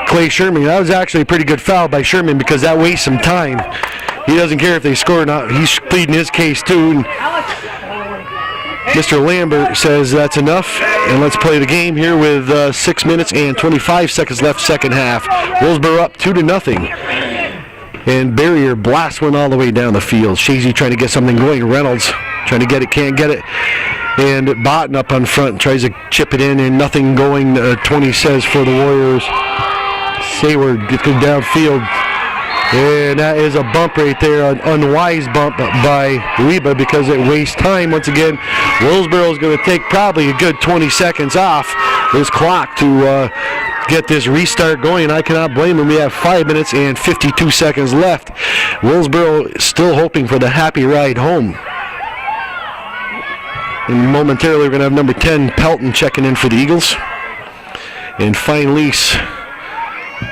Clay Sherman. That was actually a pretty good foul by Sherman because that wastes some time. He doesn't care if they score or not. He's pleading his case too. And Mr. Lambert says that's enough, and let's play the game here with 6 minutes and 25 seconds left, second half. Willsboro up 2-0. And Berrier blasts one all the way down the field. Chazy trying to get something going. Reynolds trying to get it, can't get it. And Botten up on front tries to chip it in, and nothing going, 20 says for the Warriors. Sayward gets it downfield. And that is a bump right there, an unwise bump by Reba because it wastes time. Once again, Willsboro is going to take probably a good 20 seconds off this clock to get this restart going. I cannot blame them. We have 5 minutes and 52 seconds left. Willsboro still hoping for the happy ride home. And momentarily we're going to have number 10, Pelton, checking in for the Eagles. And fine lease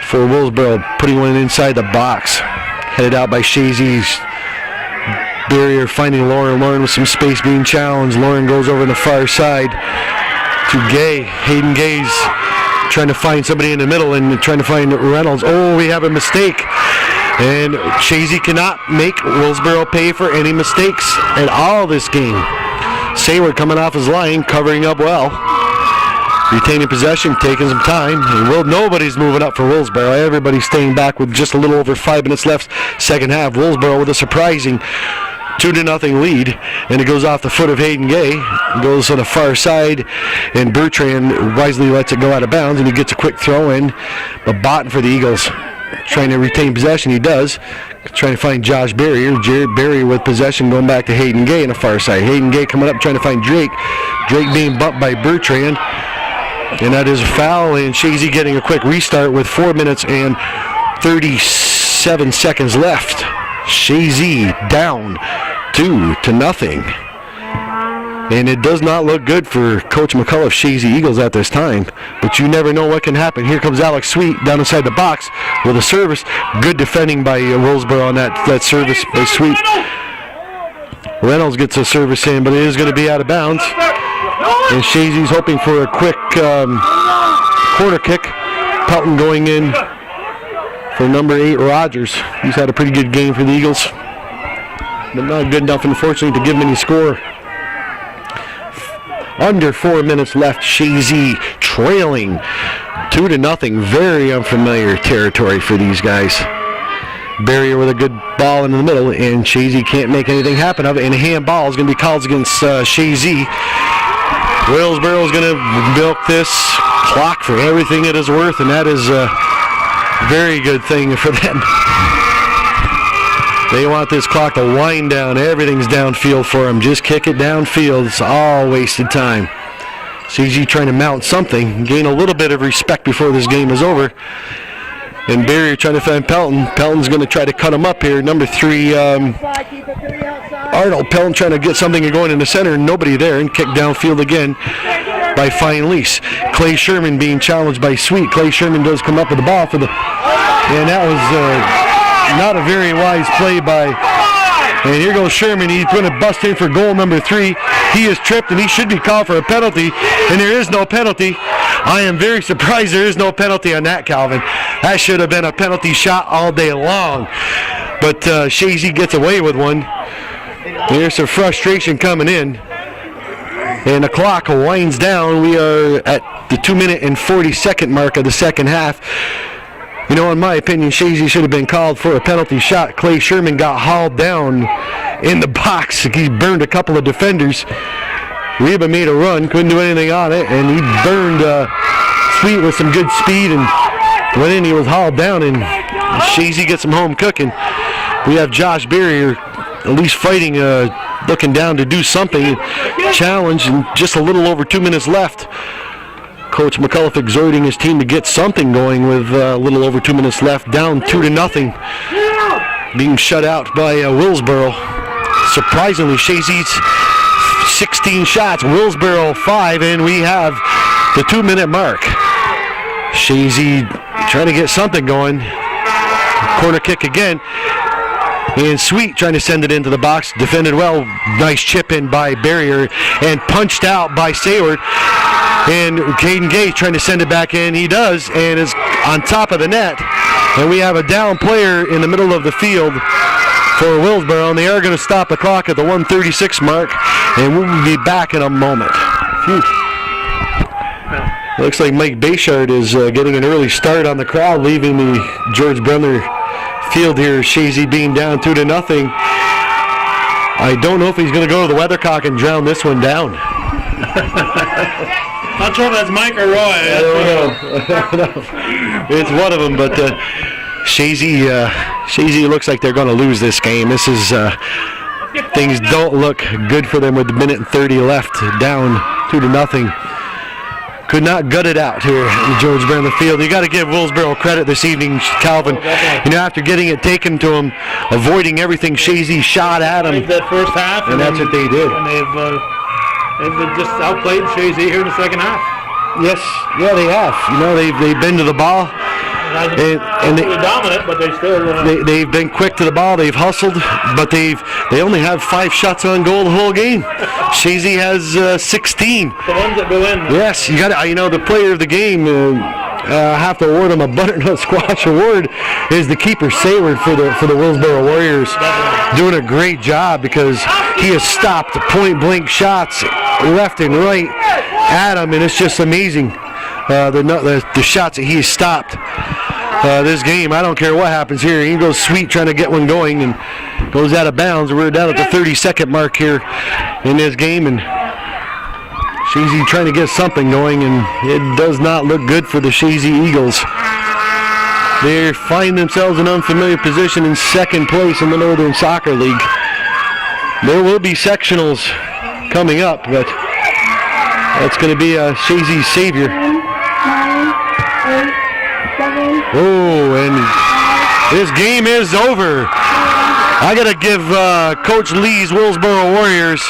for Willsboro, putting one inside the box. Headed out by Chazy's barrier, finding Lauren. Lauren with some space being challenged. Lauren goes over on the far side to Gay. Hayden Gay's trying to find somebody in the middle and trying to find Reynolds. Oh, we have a mistake. And Chazy cannot make Willsboro pay for any mistakes at all this game. Sayward coming off his line, covering up well. Retaining possession, taking some time. Nobody's moving up for Willsboro. Everybody's staying back with just a little over 5 minutes left. Second half, Willsboro with a surprising 2-0 lead, and it goes off the foot of Hayden Gay. It goes on the far side, and Bertrand wisely lets it go out of bounds, and he gets a quick throw in. But Botten for the Eagles, trying to retain possession. He does. Trying to find Josh Barrier. Jared Barrier with possession, going back to Hayden Gay on the far side. Hayden Gay coming up, trying to find Drake. Drake being bumped by Bertrand. And that is a foul, and Chazy getting a quick restart with 4 minutes and 37 seconds left. Chazy down 2-0. And it does not look good for Coach McCullough's Chazy Eagles at this time. But you never know what can happen. Here comes Alex Sweet down inside the box with a service. Good defending by Willsboro on that service by Sweet. Reynolds gets a service in, but it is going to be out of bounds. And Chazy's hoping for a quick corner kick. Pelton going in for number 8, Rogers. He's had a pretty good game for the Eagles, but not good enough, unfortunately, to give him any score. Under 4 minutes left. Chazy trailing 2-0. Very unfamiliar territory for these guys. Barrier with a good ball in the middle, and Chazy can't make anything happen of it. And a handball is going to be called against Chazy. Willsboro is going to milk this clock for everything it is worth, and that is a very good thing for them. They want this clock to wind down. Everything's downfield for them. Just kick it downfield. It's all wasted time. CG trying to mount something, gain a little bit of respect before this game is over. And Barrier trying to find Pelton. Pelton's going to try to cut him up here. Number 3, Arnold. Pelton trying to get something going in the center. Nobody there, and kicked downfield again by Fine Lease. Clay Sherman being challenged by Sweet. Clay Sherman does come up with the ball for the... And that was not a very wise play by... And here goes Sherman. He's going to bust in for goal number 3. He is tripped, and he should be called for a penalty, and there is no penalty. I am very surprised there is no penalty on that, Calvin. That should have been a penalty shot all day long. But Chazy gets away with one. There's some frustration coming in. And the clock winds down. We are at the 2-minute and 40-second mark of the second half. You know, in my opinion, Chazy should have been called for a penalty shot. Clay Sherman got hauled down in the box. He burned a couple of defenders. Reba made a run, couldn't do anything on it, and he burned Sweet with some good speed and went in. He was hauled down, and Chazy gets him home cooking. We have Josh Barrier at least fighting, looking down to do something, challenge, and just a little over 2 minutes left. Coach McCullough exhorting his team to get something going with a little over 2 minutes left, down 2-0, being shut out by Willsboro. Surprisingly, Chazy's 16 shots, Willsboro 5, and we have the 2-minute mark. Chazy trying to get something going. Corner kick again. And Sweet trying to send it into the box. Defended well. Nice chip in by Barrier and punched out by Sayward. And Caden Gay trying to send it back in. He does, and is on top of the net. And we have a down player in the middle of the field for Willsboro, and they are going to stop the clock at the 1:36 mark, and we'll be back in a moment. Phew. Looks like Mike Bayshard is getting an early start on the crowd, leaving the George Brunner field here. Chazy being down 2-0. I don't know if he's going to go to the weathercock and drown this one down. Not sure if that's Mike or Roy. I don't know. It's one of them, but Chazy looks like they're going to lose this game. This is things don't look good for them with a minute and 30 left, down 2-0. Could not gut it out here in the George Brandler Field. You got to give Willsboro credit this evening, Calvin. You know, after getting it taken to him, avoiding everything Chazy shot at him. That first half, and that's what they did. And they've just outplayed Chazy here in the second half. Yes, yeah, they have. You know, they've been to the ball. And they're dominant, but they still. They've been quick to the ball. They've hustled, but they only have 5 shots on goal the whole game. Chazy has 16. The ones that go in. Yes, you got to. You know, the player of the game. Have to award him a butternut squash award. Is the keeper Sayward for the Willsboro Warriors, doing a great job because he has stopped point blank shots left and right at him, and it's just amazing. The shots that he has stopped this game. I don't care what happens here. He goes sweet trying to get one going and goes out of bounds. We're down at the 30-second mark here in this game, and Chazy trying to get something going, and it does not look good for the Chazy Eagles. They find themselves in unfamiliar position in second place in the Northern Soccer League. There will be sectionals coming up, but that's going to be a Chazy savior. Oh, and this game is over. I got to give Coach Lee's Willsboro Warriors,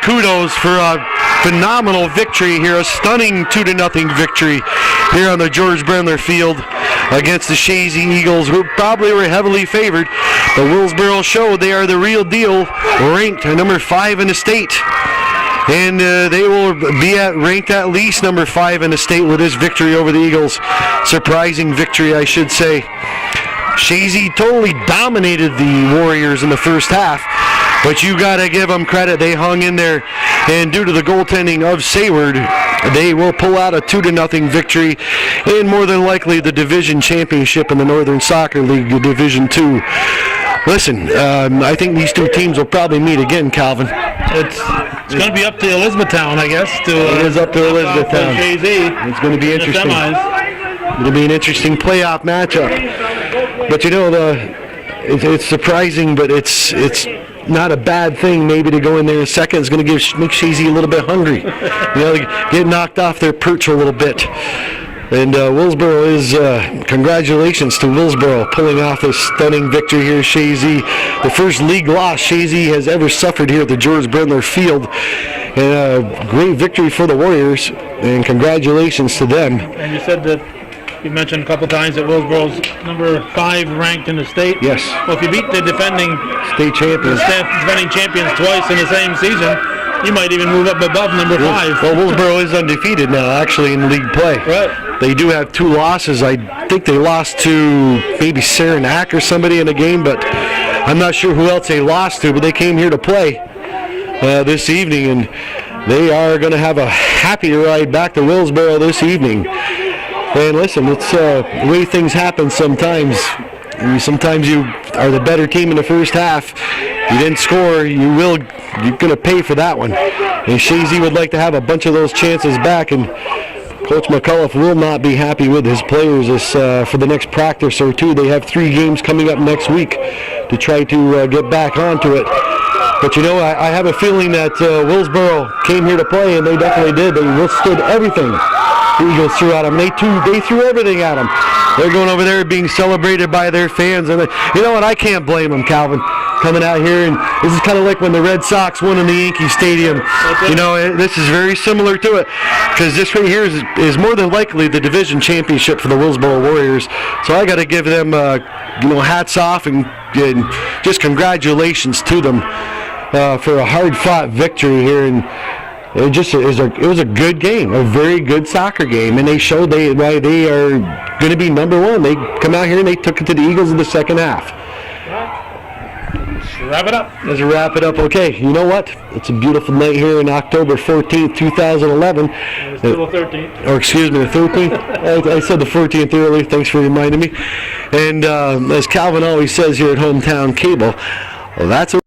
kudos for a phenomenal victory here, a stunning 2-0 victory here on the George Brandler Field against the Chazy Eagles, who probably were heavily favored. But Willsboro showed they are the real deal, ranked number 5 in the state. And they will be ranked at least number 5 in the state with this victory over the Eagles. Surprising victory, I should say. Chazy totally dominated the Warriors in the first half, but you got to give them credit. They hung in there, and due to the goaltending of Sayward, they will pull out a 2-0 victory and more than likely the division championship in the Northern Soccer League, Division 2. Listen, I think these two teams will probably meet again, Calvin. It's going to be up to Elizabethtown, I guess. It is up to Elizabethtown. It's going to be interesting. It'll be an interesting playoff matchup. But it's surprising, but it's not a bad thing maybe to go in there in second. It's going to make Chazy a little bit hungry. Get knocked off their perch a little bit. And Willsboro is, congratulations to Willsboro pulling off this stunning victory here at Chazy. The first league loss Chazy has ever suffered here at the George Brandler Field. And a great victory for the Warriors, and congratulations to them. And you said that you mentioned a couple times that Willsboro's number 5 ranked in the state. Yes. Well, if you beat the defending champions twice in the same season, you might even move up above number 5. Well, Willsboro is undefeated now, actually, in league play. Right. They do have 2 losses. I think they lost to maybe Saranac or somebody in the game, but I'm not sure who else they lost to, but they came here to play this evening, and they are going to have a happy ride back to Willsboro this evening. And listen, it's the way things happen sometimes. Sometimes you are the better team in the first half. You didn't score, you're going to pay for that one. And Chazy would like to have a bunch of those chances back, and Coach McCullough will not be happy with his players for the next practice or 2. They have 3 games coming up next week to try to get back onto it. But I have a feeling that Willsboro came here to play, and they definitely did. They withstood everything the Eagles threw at them. They threw everything at them. They're going over there being celebrated by their fans. And you know what? I can't blame them, Calvin, coming out here. And this is kind of like when the Red Sox won in the Yankee Stadium. This is very similar to it, because this right here is more than likely the division championship for the Willsboro Warriors. So I got to give them, hats off and just congratulations to them for a hard-fought victory here. And it was a good game, a very good soccer game, and they showed why they are going to be number 1. They come out here and they took it to the Eagles in the second half. Let's wrap it up. Okay, you know what? It's a beautiful night here on October 14th, 2011. It's still the 13th. Or excuse me, the 13th? I said the 14th earlier. Thanks for reminding me. And as Calvin always says here at Hometown Cable, well, that's a